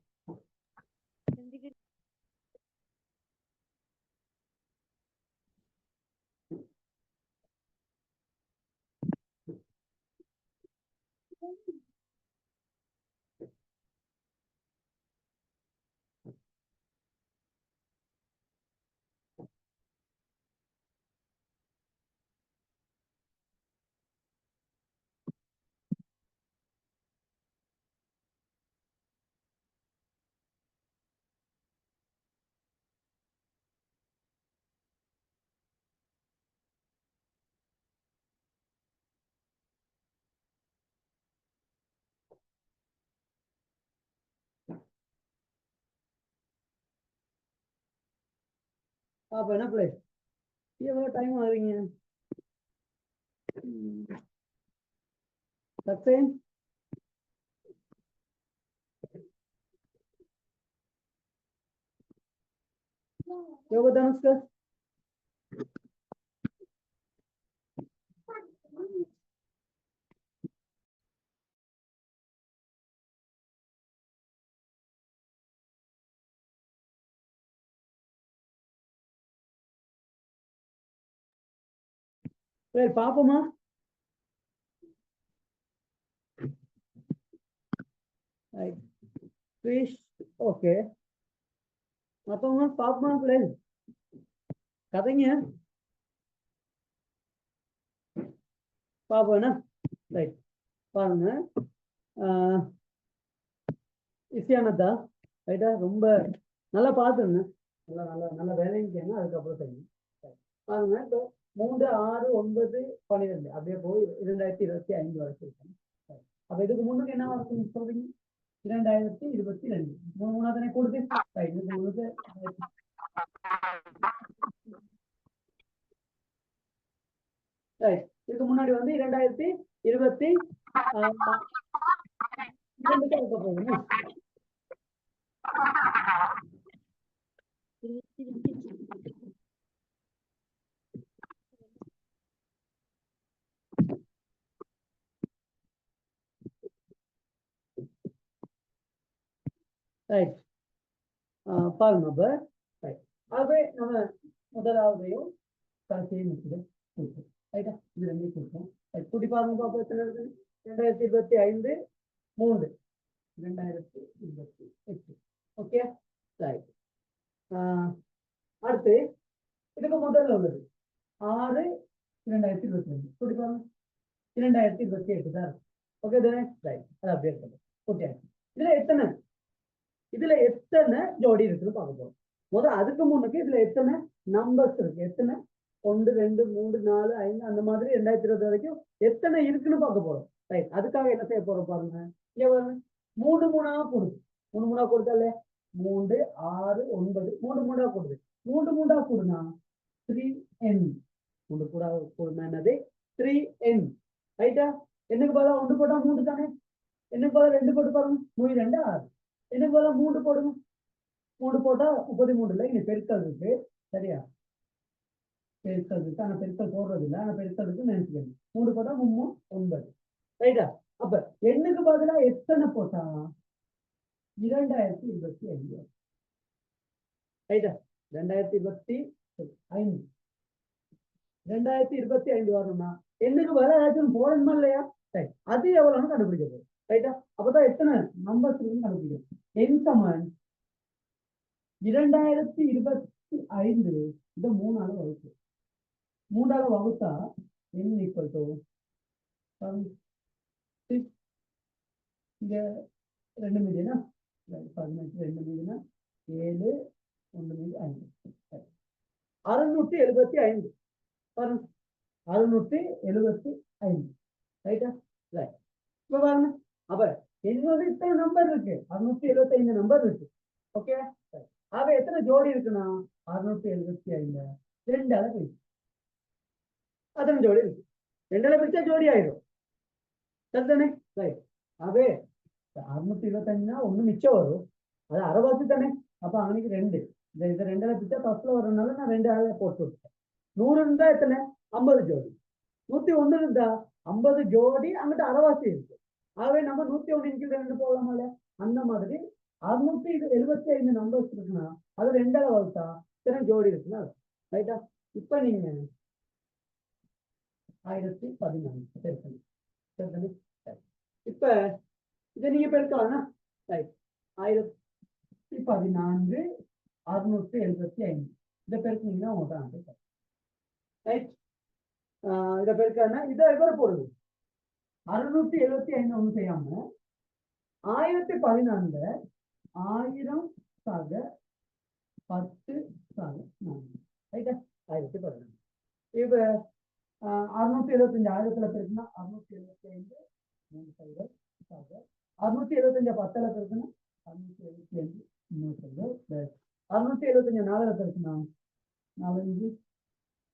அப்ப என்ன பிள்ளை எவ்வளவு டைம் ஆகுறீங்க? சக்சேன் யோக தனுஷ்கர் சரி பாப்போமா? Fish okay. மத்தவங்க பாப்போமா பிள்ளை? கதைங்க பாப்போம். என்ன ரைட் பாருங்க. ஈஸியானதா? ரைட்டா? ரொம்ப நல்லா பார்த்துங்க. நல்லா நல்லா நல்ல வேலையும் செய்யணும். அதுக்கப்புறம் செய்யணும். பாருங்க இப்போ 3, 6, 9, 12 அப்படியே போய் 2025 வரைக்கும் இருக்கும். அப்ப இதுக்கு முன்னுக்கு என்ன வரும் சொல்றீங்க? 2022 3 தானே கொடுத்து ரைட். இதுக்கு முன்னாடி வந்து 2022 இருக்க போகுது. 22. ரைட். பாருங்க அப்ப ரைட். ஆகவே நம்ம முதலாவதையும் கடைசியும் இருக்குது ரைட்டா. இது ரெண்டையும் கொடுப்போம். கூட்டி பாருங்க பாப்பா எத்தனை இருக்குது? 2025 3 2028. Okay right. அடுத்து இதுக்கு முதல்ல உள்ளது 6 2022. கூட்டி பாருங்க 2028 தான். ஓகே தானே? ரைட். அது அப்படியே இருக்குது. ஓகே. இதுல எத்தனை ஜோடி இருக்குன்னு பார்க்க போறோம். முதல்ல அதுக்கு முன்னுக்கு இதுல எத்தனை நம்பர்ஸ் இருக்கு, எத்தனை 1 2 3 4 5 அந்த மாதிரி 2020 வரைக்கும் எத்தனை இருக்குன்னு பார்க்க போறோம். ரைட். அதுக்காக என்ன செய்ய போறோம் பாருங்க. இங்க பாருங்க 3 3 கொடுது. 3 3 கொடுத்தால 3 6 9 3 3 கொடுது. 3 3 கொடுனா 3n. 3 கூட கொடுனா என்னது 3n. ரைட்டா. என்னக்கு பதிலா 1 போட்டா 3 தானே. என்னக்கு பதிலா 2 போட்டு பாருங்க 3 2 6. எனக்கு போல 3 போடுங்க. 3 போட்டா 33 இல்லை. இங்க பெருக்கல் இருக்கு. சரியா? பெருக்கல் இருக்கு. ஆனா பெருக்கல் போடுறது இல்லை. ஆனா பெருக்கல் இருக்கு நினைச்சுக்கணும். 3 போட்டா 3 9. ரைட்டா. அப்ப எண்ணுக்கு பதிலா எத்தனை போட்டா 2025. ரைட்டா. 2025 வரணும்னா எண்ணுக்கு பதிலா ஏதாச்சும் போடணுமா இல்லையா? அது எவ்வளவுன்னு கண்டுபிடிக்கிறது. ரைட்டா. அப்பதான் எத்தனை நம்பர்ஸ் இருக்குன்னு கண்டுபிடிக்கிறது. என் சமன் 2025 இதை 3ஆல வகுப்பு. 3ஆல வகுத்தா n ஈக்குவல் டு இங்க 2 மீதினா 18 2 மீதினா 7 1 மீது 5 675. பாருங்க 675. ரைட்டா. ரைட். இப்ப பாருங்க அப்ப என்னது இத்தனை நம்பர் இருக்கு. 675 நம்பர் இருக்கு. ஓகே. ஆக எத்தனை ஜோடி இருக்குன்னா 675 2ஆல பிரிச்சு அத்தனை ஜோடி இருக்கு. 2ஆல பிரிச்சா ஜோடி ஆயிடும். சரிதானே? ரைட். ஆகவே 625னா ஒண்ணு மிச்சம் வரும். அது அரைவாசி தானே. அப்ப அவனுக்கு 2. இதை 2ஆல பிரிச்சா ஃபர்ஸ்ட்ல வரனால நான் 2ஆல போட்டு விட்டேன். 100 இருந்தா எத்தனை 50 ஜோடி. 101 இருந்தா 50 ஜோடி அங்கிட்ட அரைவாசி இருக்கு. ஆகவே நம்ம 101 2 போகலாமல. அந்த மாதிரி 675 நம்பர்ஸ் இருக்குன்னா அது 2ஆல வகுத்தா இத்தனை ஜோடி இருக்குன்னா. ரைட்டா. இப்ப நீங்க 1014 பெருக்கணும். இப்ப இதை நீங்க பெருக்கலாம். ரைட். 1014 675 இதை பெருக்கினீங்கன்னா உங்களுக்கு ஆன்சர். ரைட். இதை பெருக்கானா இதை எவ்வளவு போடுது 675 ஒண்ணு செய்யாம 1014 1000 சாக 10 சாக 4. ரைட்டா. 1014. இப்ப 675 1000ல பெருக்குன்னா 675 3 சைவர் சாக 675 10ல பெருக்குன்னா 675 3 சைவர் 675 4ல பெருக்குன்னா 4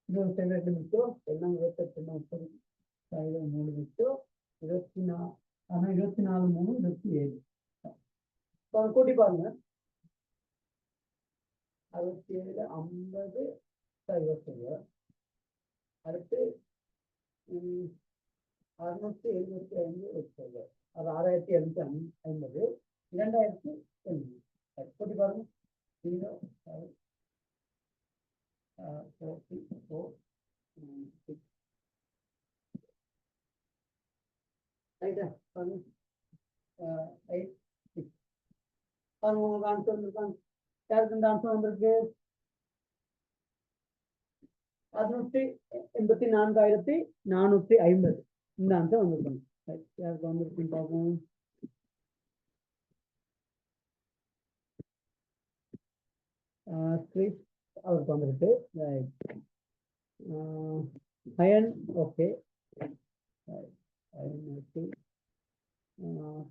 22 மிச்சம் எல்லாம் 28 30 3 மிச்சம் 24. ஆனா 24 3 27. கூட்டி பாருங்க 67 50 27. அடுத்து 675 அது 6750 2080. கூட்டி பாருங்க 0 44 6. ரைட்டா. 8 6. உங்களுக்கு ஆன்சர் வந்திருக்காங்க. யாருக்கு இந்த ஆன்சர் வந்திருக்கு? 684,450 இந்த ஆன்சர் வந்திருக்காங்க. யாருக்கு வந்திருக்குன்னு பார்ப்போம். அவருக்கு வந்திருக்கு. Ayan okay.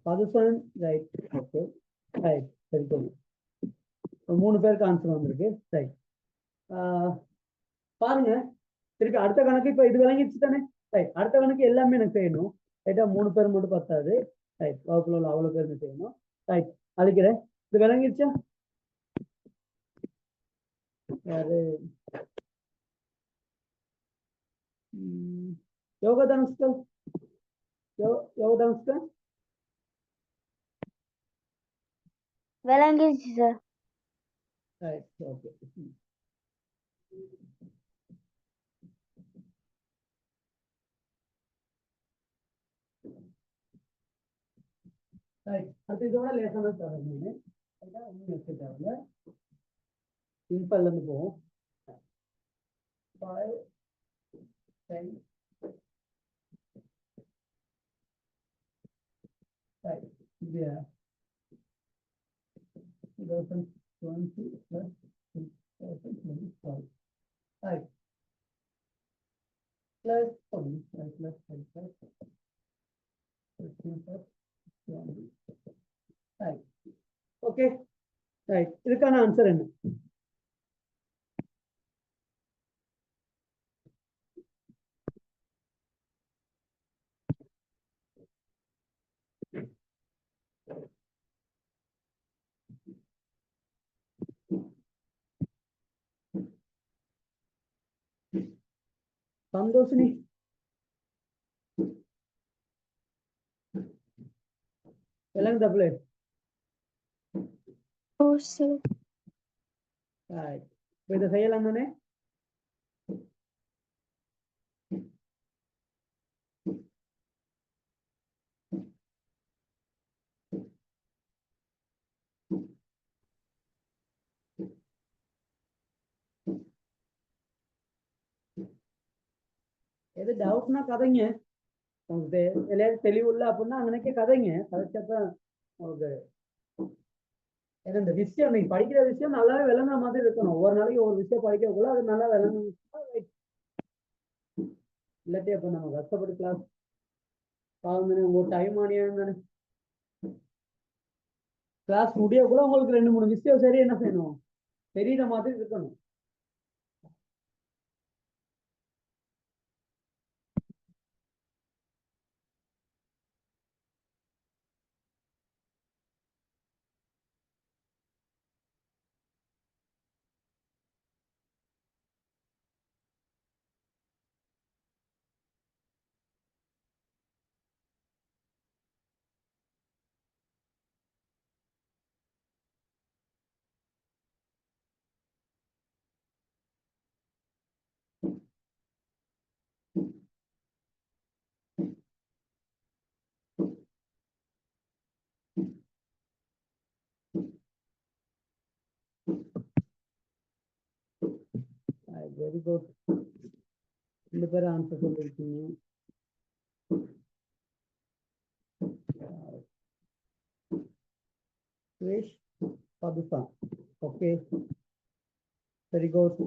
Pathusan right. Okay right. சரி சரி. 3 பேருக்கு ஆன்சர் வந்திருக்கு. ரைட். பாருங்க திருப்பி அடுத்த கணக்கு இப்ப இது விளங்கிச்சு தானே. ரைட், அடுத்த கணக்கு எல்லாமே எனக்கு செய்யணும். ரைட்டா, 3 பேர் மட்டும் பத்தாது. ரைட், வகுப்புல உள்ள அவ்வளவு பேருக்கு செய்யணும். ரைட், அழிக்கிறேன். இது விளங்கிடுச்சா? யாரு யோகா தனுஷ்கர், யோகா தனுஷ்கர் விளங்கிடுச்சு சார். Right, okay. ரைட், அடுத்து இதோட லேசான தரேன். சிம்பிள்ல இருந்து போவோம். 5 10 ரைட், இது 2020 plus 2025 right, plus 20 right, plus 5 15 plus 20 right. Okay, right, இதுக்கான ஆன்சர் என்ன? சந்தோஷினி, எல்லாம் தப்புல. ஓ சார். ரைட், இப்ப இதை செய்யலாம் தானே? எது டவுட்னா கதைங்க. உங்களுக்கு எல்லாரும் தெளிவுள்ள அப்படின்னா அங்கனைக்கே கதைங்க. கதைச்சாதான் உங்களுக்கு ஏன்னா இந்த விஷயம் நீங்க படிக்கிற விஷயம் நல்லாவே விளங்குற மாதிரி இருக்கணும். ஒவ்வொரு நாளைக்கு ஒரு விஷயம் படிக்கக்குள்ள அது நல்லா விளங்கணும். இல்லாட்டி அப்ப நம்ம கஷ்டப்பட்டு கிளாஸ் பாவம் உங்க டைம் ஆனியம் தானே. கிளாஸ் முடியக்குள்ள உங்களுக்கு 2 3 விஷயம் சரி என்ன செய்யணும், தெரியுற மாதிரி இருக்கணும். வெரி குட், 2 பேரும் ஆன்சர் சொல்லிருக்கீங்க. Suresh, Pathusa, okay, very good.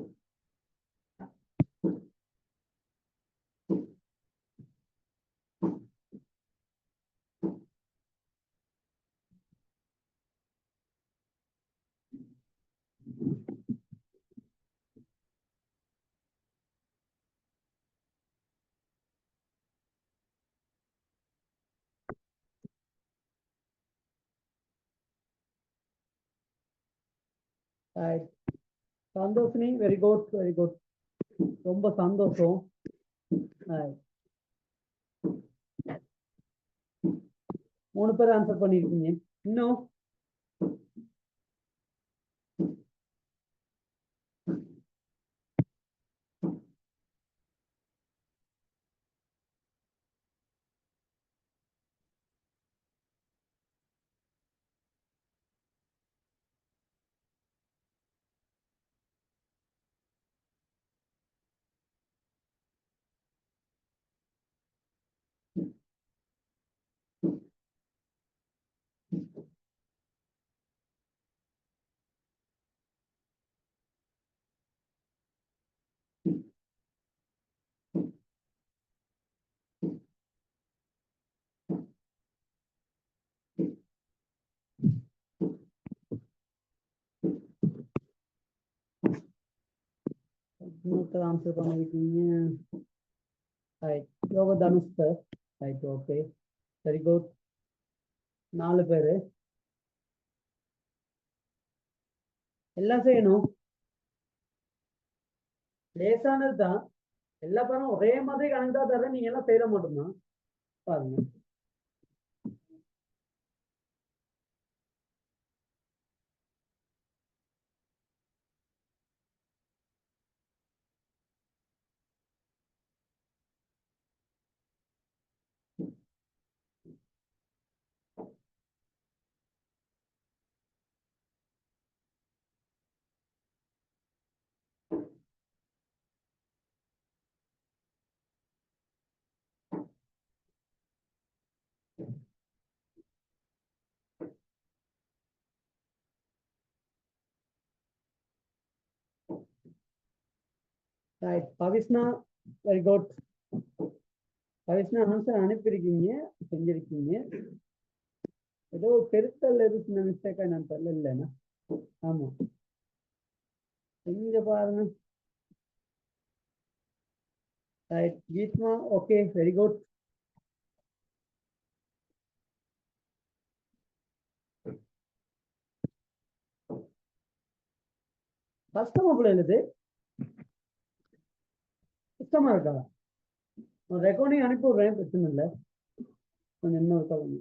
Santhoshini, very good very good, ரொம்ப சந்தோஷம். 3 பேர் ஆன்சர் பண்ணிருக்கீங்க. இன்னும் ஒருத்தர் ஆன்சர் பண்ணிருக்கீங்க. ரைட், யோக Dhanush sir. Right, okay, very good. 4 பேரு எல்லாம் செய்யணும். லேசானது தான். எல்லா பேரும் ஒரே மாதிரி கணக்கு தான் தர, நீங்க எல்லாம் செய்ய மட்டும்தான் பாருங்க. Right, Pavishna, very good. Pavishna answer அனுப்பியிருக்கீங்க, செஞ்சிருக்கீங்க. ஏதோ பெருத்தல் எது சின்ன மிஸ்டேக்கா நான் தெரியல. இல்லைன்னா ஆமா, இங்க பாருங்க. Right, Keethma, okay, very good. கஷ்டமா போல எழுது, கஷ்டமா இருக்கா? ரெக்கார்டிங் அனுப்பி விடுறேன், பிரச்சனை இல்லை. கொஞ்சம் இன்னொரு கலந்து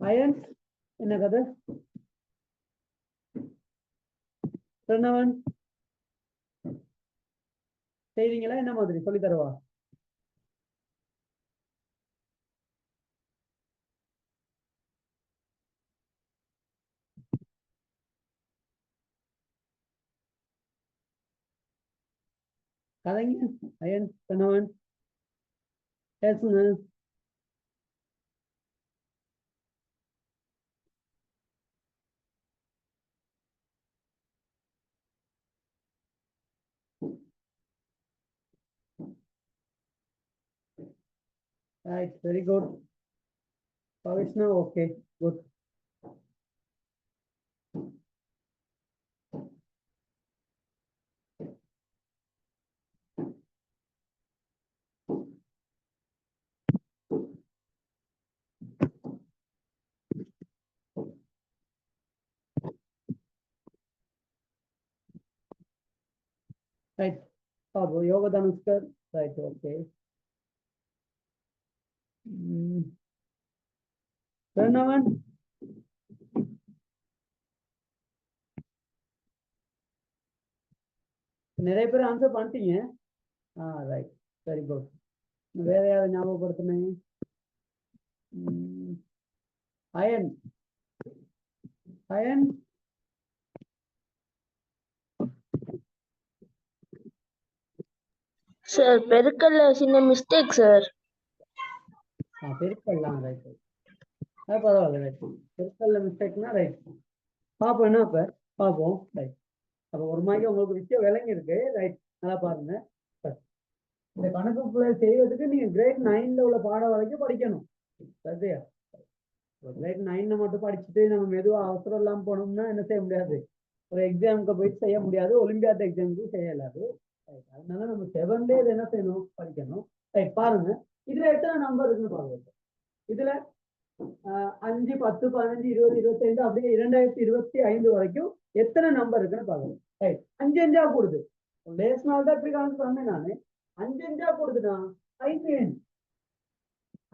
அயன், என்ன கதை? பிரணவன், செய்வீங்களா? என்ன மாதிரி சொல்லி தரவா? கதைங்க. அயன், பிரணவன், பேசுங்க. Right, very good. Pavishna, okay, good. Right, Babu, Yoga Dhanushkar. Right, okay. Pranavan, நிறைய பேர் ஆன்சர் பண்ணிட்டீங்க. Right, very good. வேற யாரை ஞாபகப்படுத்தினேன்? அயன், அயன், சார் பெருக்கல்ல சின்ன மிஸ்டேக் சார். பெருக்கல்லாம் ரைட், பரவாயில்ல. ரைட், பெருக்கல்ல மிஸ்டேக்னா ரைட். பார்ப்போம் என்ன இப்ப பார்ப்போம். ரைட், அப்போ ஒரு மாதிரி உங்களுக்கு விஷயம் விளங்கி இருக்கு. ரைட், நல்லா பாருங்க. இந்த கணக்கு செய்யறதுக்கு நீங்க கிரேட் 9ல உள்ள பாடம் வரைக்கும் படிக்கணும். சரியா? கிரேட் 9 மட்டும் படிச்சுட்டு நம்ம மெதுவா அவசரம் இல்லாம போனோம்னா என்ன செய்ய முடியாது, ஒரு எக்ஸாமுக்கு போயிட்டு செய்ய முடியாது, ஒலிம்பியாட் எக்ஸாமுக்கு செய்ய இயலாது. அதனால நம்ம 7லே என்ன செய்யணும், படிக்கணும். ரைட், பாருங்க. இதுல எத்தனை நம்பர் இருக்குன்னு பாருங்க. இதுல 5, 10, 15, 20, 25 அப்படியே 2025 வரைக்கும் எத்தனை நம்பர் இருக்குன்னு பாருங்க. ரைட், 5 5ஆ கூடுது. லேஸ் நாள் தான் இப்படி கணக்கு சொன்னேன் நானு. 5 5ஆ கூடுதுன்னா 5 எண்.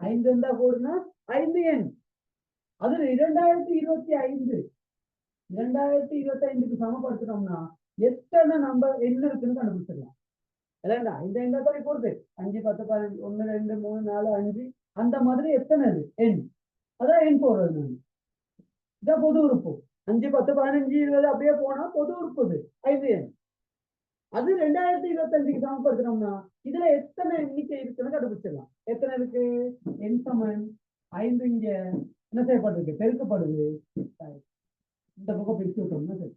5 5ஆ கூடுதுன்னா 5 எண். அது 2025 2025க்கு சமப்படுத்தினோம்னா எத்தனை நம்பர் எண் இருக்குன்னு கண்டுபிடிச்சிடலாம். இல்லைண்டா, இந்த எண்ணை தான் போடுது. 5, 10, 15, 1, 2, 3, 4, 5 அந்த மாதிரி எத்தனை எண், அதான் எண் போடுறது. நான் இதான் பொது உறுப்பு. 5, 10, 15, 20 அப்படியே போனா பொது உறுப்பு 5 எண். அது 2025க்கு சமப்படுத்தினோம்னா இதுல எத்தனை எண்ணிக்கை இருக்குன்னு கண்டுபிடிச்சிடலாம். எத்தனை இருக்கு? எண் சமன் 5 இங்க என்ன செய்யப்பட்டிருக்கு, பெருக்கப்படுது. இந்த பக்கம் பிரிச்சு விட்டோம்னா சரி.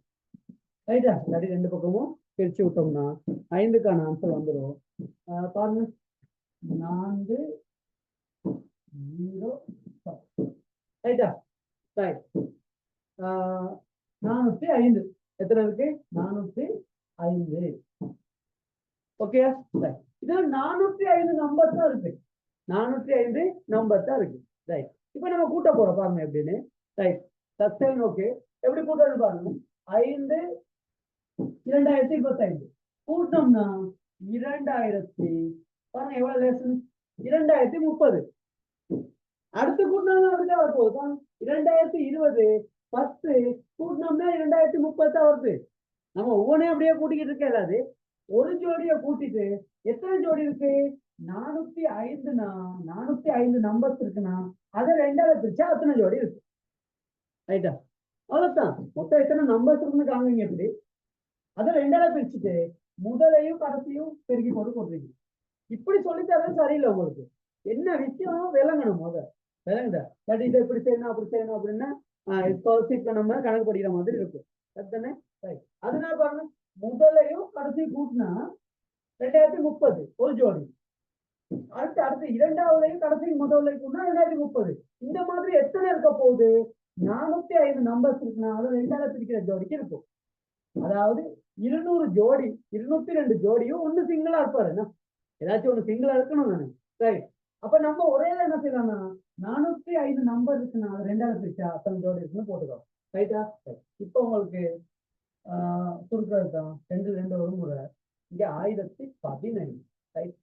ரைட்டா? இல்லாட்டி ரெண்டு பக்கமும் பிரிச்சு விட்டோம்னா 5க்கான ஆன்சர் வந்துடும். பாருங்க, 4 0 ரைட்டா? ரைட். 405 எத்தனை இருக்கு? 405. ஓகே, இது 405 நம்பர் தான் இருக்கு. 405 நம்பர் தான் இருக்கு. ரைட். இப்ப நம்ம கூட்ட போறோம் பாருங்க எப்படின்னு. ரைட். சஸ்டைன். ஓகே, எப்படி கூட்டணும் பாருங்க. 5 2025 கூட்டம்னா 2000 பாருங்க எவ்வளவு லேசன், 2030. அடுத்து கூட்டினா அப்படிதான் வரப்போகுது பாருங்க. 2020 10 கூட்டினோம்னா 2030 வருது. நம்ம ஒவ்வொன்றையும் அப்படியே கூட்டிக்கிட்டு இருக்க இல்லாது ஒரு ஜோடியை கூட்டிட்டு எத்தனை ஜோடி இருக்கு? 405னா 405 நம்பர்ஸ் இருக்குன்னா அதை 2ஆல பிரிச்சா அத்தனை ஜோடி இருக்கு. ரைட்டா? அவ்வளவுதான். மொத்தம் எத்தனை நம்பர்ஸ் இருக்குன்னு காணுவீங்க எப்படி? அதை 2ஆல பிரிச்சுட்டு முதலையும் கடைசியும் பெருக்கி போட்டு கொடுறீங்க. இப்படி சொல்லித்தரது சரியில்லை உங்களுக்கு. என்ன விஷயம் விளங்கணும் முத. விளங்குதா? பட் இதை இப்படி செய்யணும் அப்படி செய்யணும் அப்படின்னா இப்ப நம்ம கணக்கு படிக்கிற மாதிரி இருக்கும். அதுதானே? அதனால பாருங்க, முதலையும் கடைசி கூட்டினா 2030 ஒரு ஜோடி. அடுத்து இரண்டாவதையும் கடைசி முதல்ல கூட்டினா 2030. இந்த மாதிரி எத்தனை இருக்க போகுது? 405 நம்பர்ஸ் இருக்குன்னா அது 2ஆல பிரிக்கிற ஜோடிக்கு இருக்கும். அதாவது 200 ஜோடி, 202 ஜோடியும் ஒண்ணு சிங்கிளா இருப்பாரு. ஏதாச்சும் ஒண்ணு சிங்கிளா இருக்கணும் தானே? ரைட். அப்ப நம்ம ஒரே என்ன செய்யலாம்னா 405 நம்பர் இருக்குன்னா அது 2ஆல பிரிச்சா அத்தனை ஜோடி இருக்குன்னு போட்டுக்கலாம். ரைட்டா? இப்ப உங்களுக்கு சுருக்கிறது தான் 2 ஒரு முறை. இங்க 1015. ரைட்.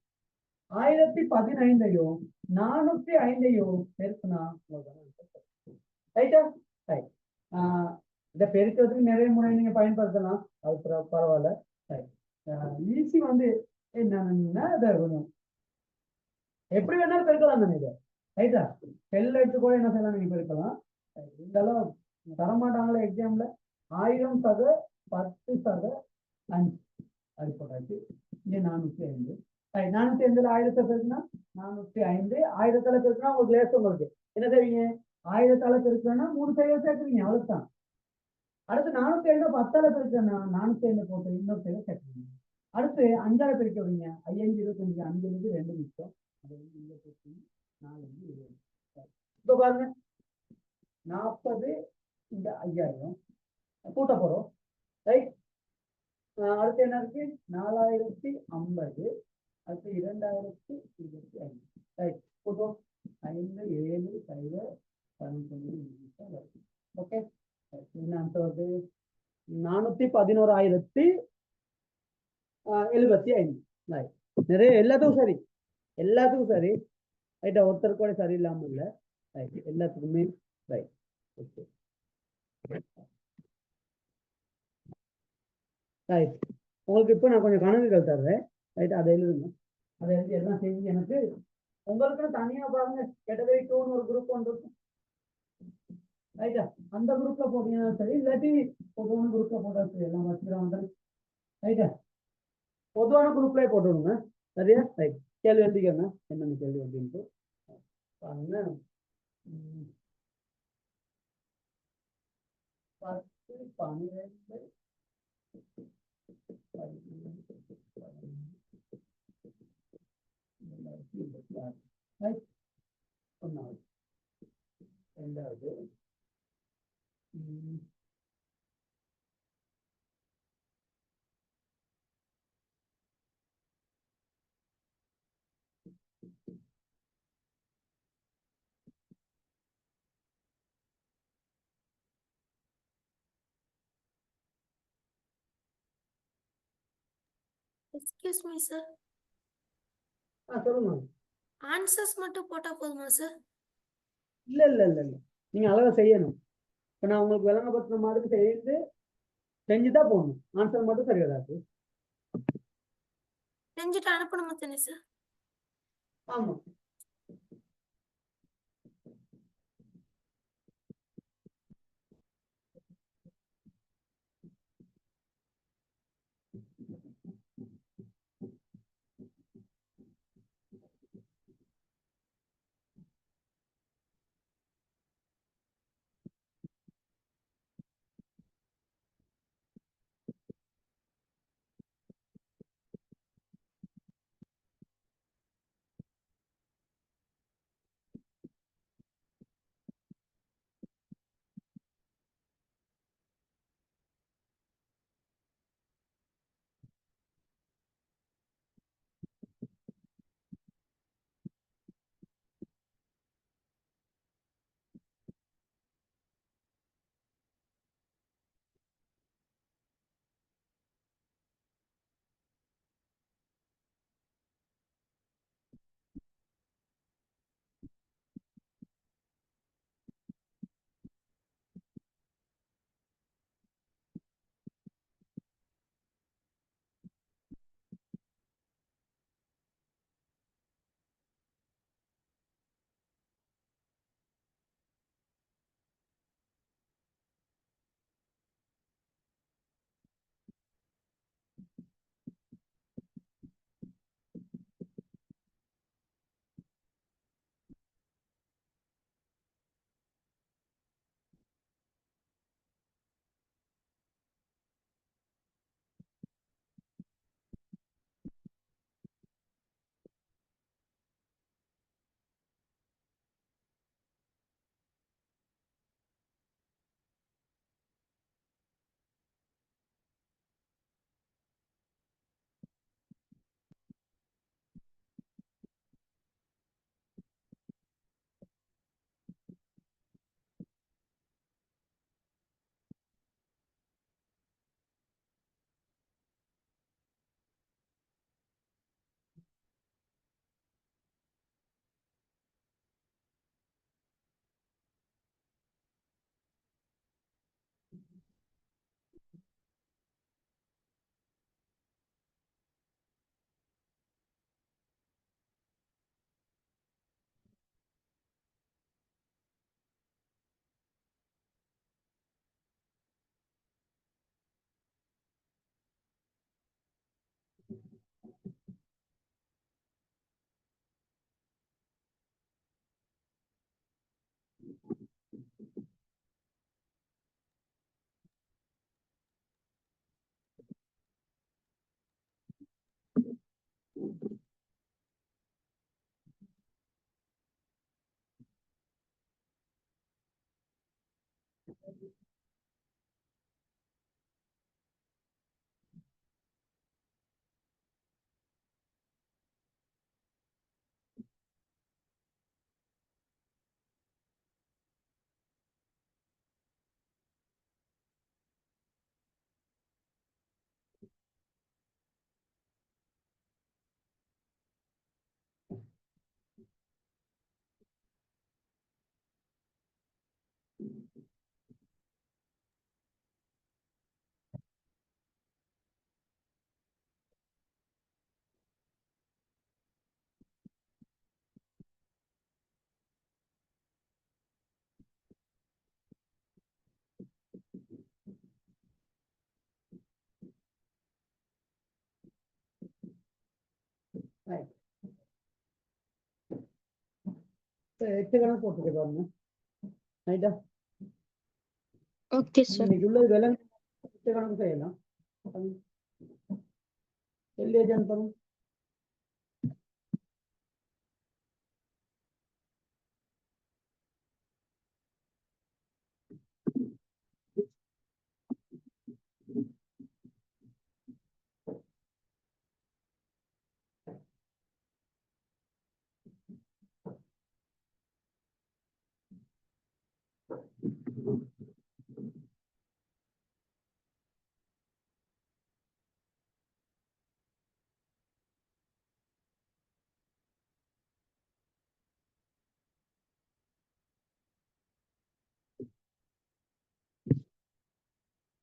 1015ஐயும் 405ஐயும் பெருக்குனா ரைட்டா? ரைட். இதை பெருக்கிறதுக்கு நிறைய முறை நீங்க பயன்படுத்தலாம். அது பரவாயில்ல. ஈஸி வந்து என்னன்னா எப்படி வேணாலும் பெருக்கலாம் தானே இதை. ரைட்டா? செல் எடுத்து கூட என்ன செய்யலாம், நீங்க பெருக்கலாம். இருந்தாலும் தரமாட்டாங்களே எக்ஸாம்ல. 1000 சக 10 சக 5 அது போட்டாச்சு. இங்க 405. 405 1000 பெருக்குனா 405. 1000 பெருக்குனா உங்களுக்கு லேஸ். உங்களுக்கு என்ன செய்வீங்க? 1000 பெருக்குன்னா 3 சைவ சேர்க்குறீங்க. அவ்வளவுதான். அடுத்து 405 10 பெருக்குன்னா 405 போட்டு இன்னொரு சைவ சேர்க்குறீங்க. அடுத்து 5ஆல பெருக்க விடுங்க. 5 25 5 2 நிமிஷம். இப்ப பாருங்க, 40 இந்த 5000 கூட்ட போறோம். ரைட். அடுத்து என்ன இருக்கு? 4050. அடுத்து 2025. ரைட். கூட்டம் 5 7 0 19 நிமிஷம் வருது. ஓகே, என்ன ஆன்சர் வருது? 411,075. நிறைய எல்லாத்துக்கும் சரி, எல்லாத்துக்கும் சரி. ரைட்டா? ஒருத்தர் கூட சரியில்லாம இல்ல. ரைட், எல்லாத்துக்குமே ரைட். Okay, right. உங்களுக்கு இப்போ நான் கொஞ்சம் கணக்குகள் தர்றேன். ரைட், அதை எழுதுங்க. அதை எழுதி எல்லாம் செஞ்சு எனக்கு உங்களுக்குன்னு தனியா பாருங்க. கேட்டகரி 2ன்னு ஒரு குரூப் ஒன்று இருக்கும். ரைட்டா? அந்த குரூப்ல போட்டீங்கன்னா சரி, இல்லாட்டி பொதுவான குரூப்ல போட்டா சரி. எல்லாம் வச்சுக்கிறாங்க. ரைட்டா? பொதுவான குரூப்லேயே போட்டுவிடுங்க. சரியா? ரைட். கேள்வி எழுதிக்கங்க, என்னென்ன கேள்வி அப்படின்ட்டு பாருங்க. 10 12 ஒன்னாவது, ரெண்டாவது, எக்ஸ்கியூஸ் மீ சார், சொல்லுங்க. ஆன்சர்ஸ் மட்டும் போட்டா போதுமா சார்? இல்ல இல்ல இல்ல இல்ல, நீங்க அழகா செய்யணும். இப்ப நான் உங்களுக்கு விளங்கப்படுத்தின மாதிரி செய்து செஞ்சுதான் போடணும். ஆன்சர் மட்டும் சரி வராது. செஞ்சுட்டு அனுப்பணுமா தானே சார்? ஆமா. Right. எட்டு கணக்கு போட்டுக்க பாருங்க ரைட்டா ஓகே சார். இன்னைக்கு உள்ளது விலை எட்டு கணக்கு செய்யலாம் எல்ஏஜ் அனுப்பணும்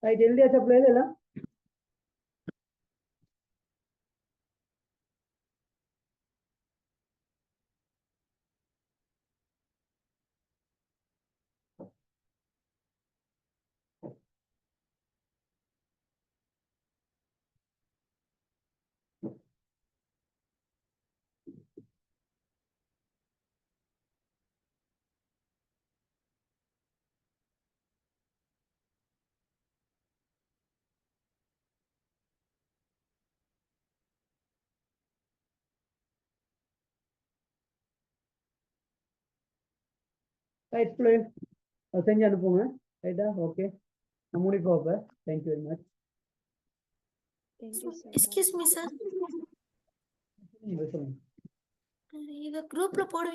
ரைட் எழுதியாச்சா பிள்ளைகள் எல்லாம் ரைட் பிள்ளைகள் செஞ்சு அனுப்புங்க ரைட்டா ஓகே நான் முடிப்போம் அப்போ thank you very much excuse me sir, சொல்லுங்க இதை குரூப்ல போடுவீங்க